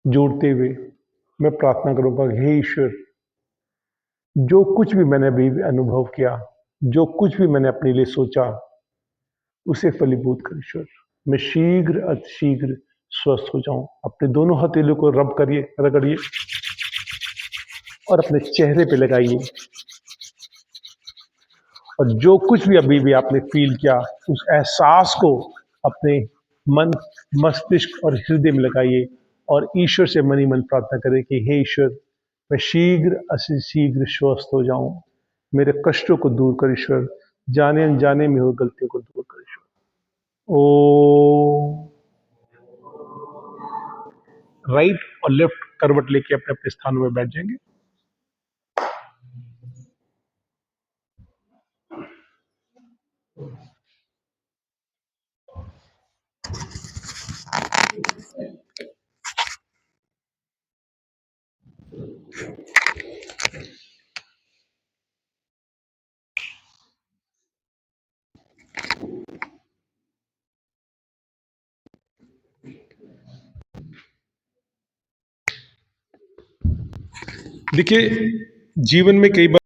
जोड़ते हुए मैं प्रार्थना करूंगा, हे ईश्वर, जो कुछ भी मैंने अभी अनुभव किया, जो कुछ भी मैंने अपने लिए सोचा, उसे फलीभूत कर ईश्वर। मैं शीघ्र अतिशीघ्र स्वस्थ हो जाऊं। अपने दोनों हथेलियों को रब करिए, रगड़िए और अपने चेहरे पे लगाइए। और जो कुछ भी अभी भी आपने फील किया, उस एहसास को अपने मन, मस्तिष्क और हृदय में लगाइए और ईश्वर से मनी मन प्रार्थना करें कि हे ईश्वर, मैं शीघ्र अतिशीघ्र स्वस्थ हो जाऊं। मेरे कष्टों को दूर कर ईश्वर, जाने अनजाने में हुई गलतियों को दूर कर ईश्वर। ओ राइट और लेफ्ट करवट लेके अपने अपने स्थानों में बैठ जाएंगे। देखिए, जीवन में कई बार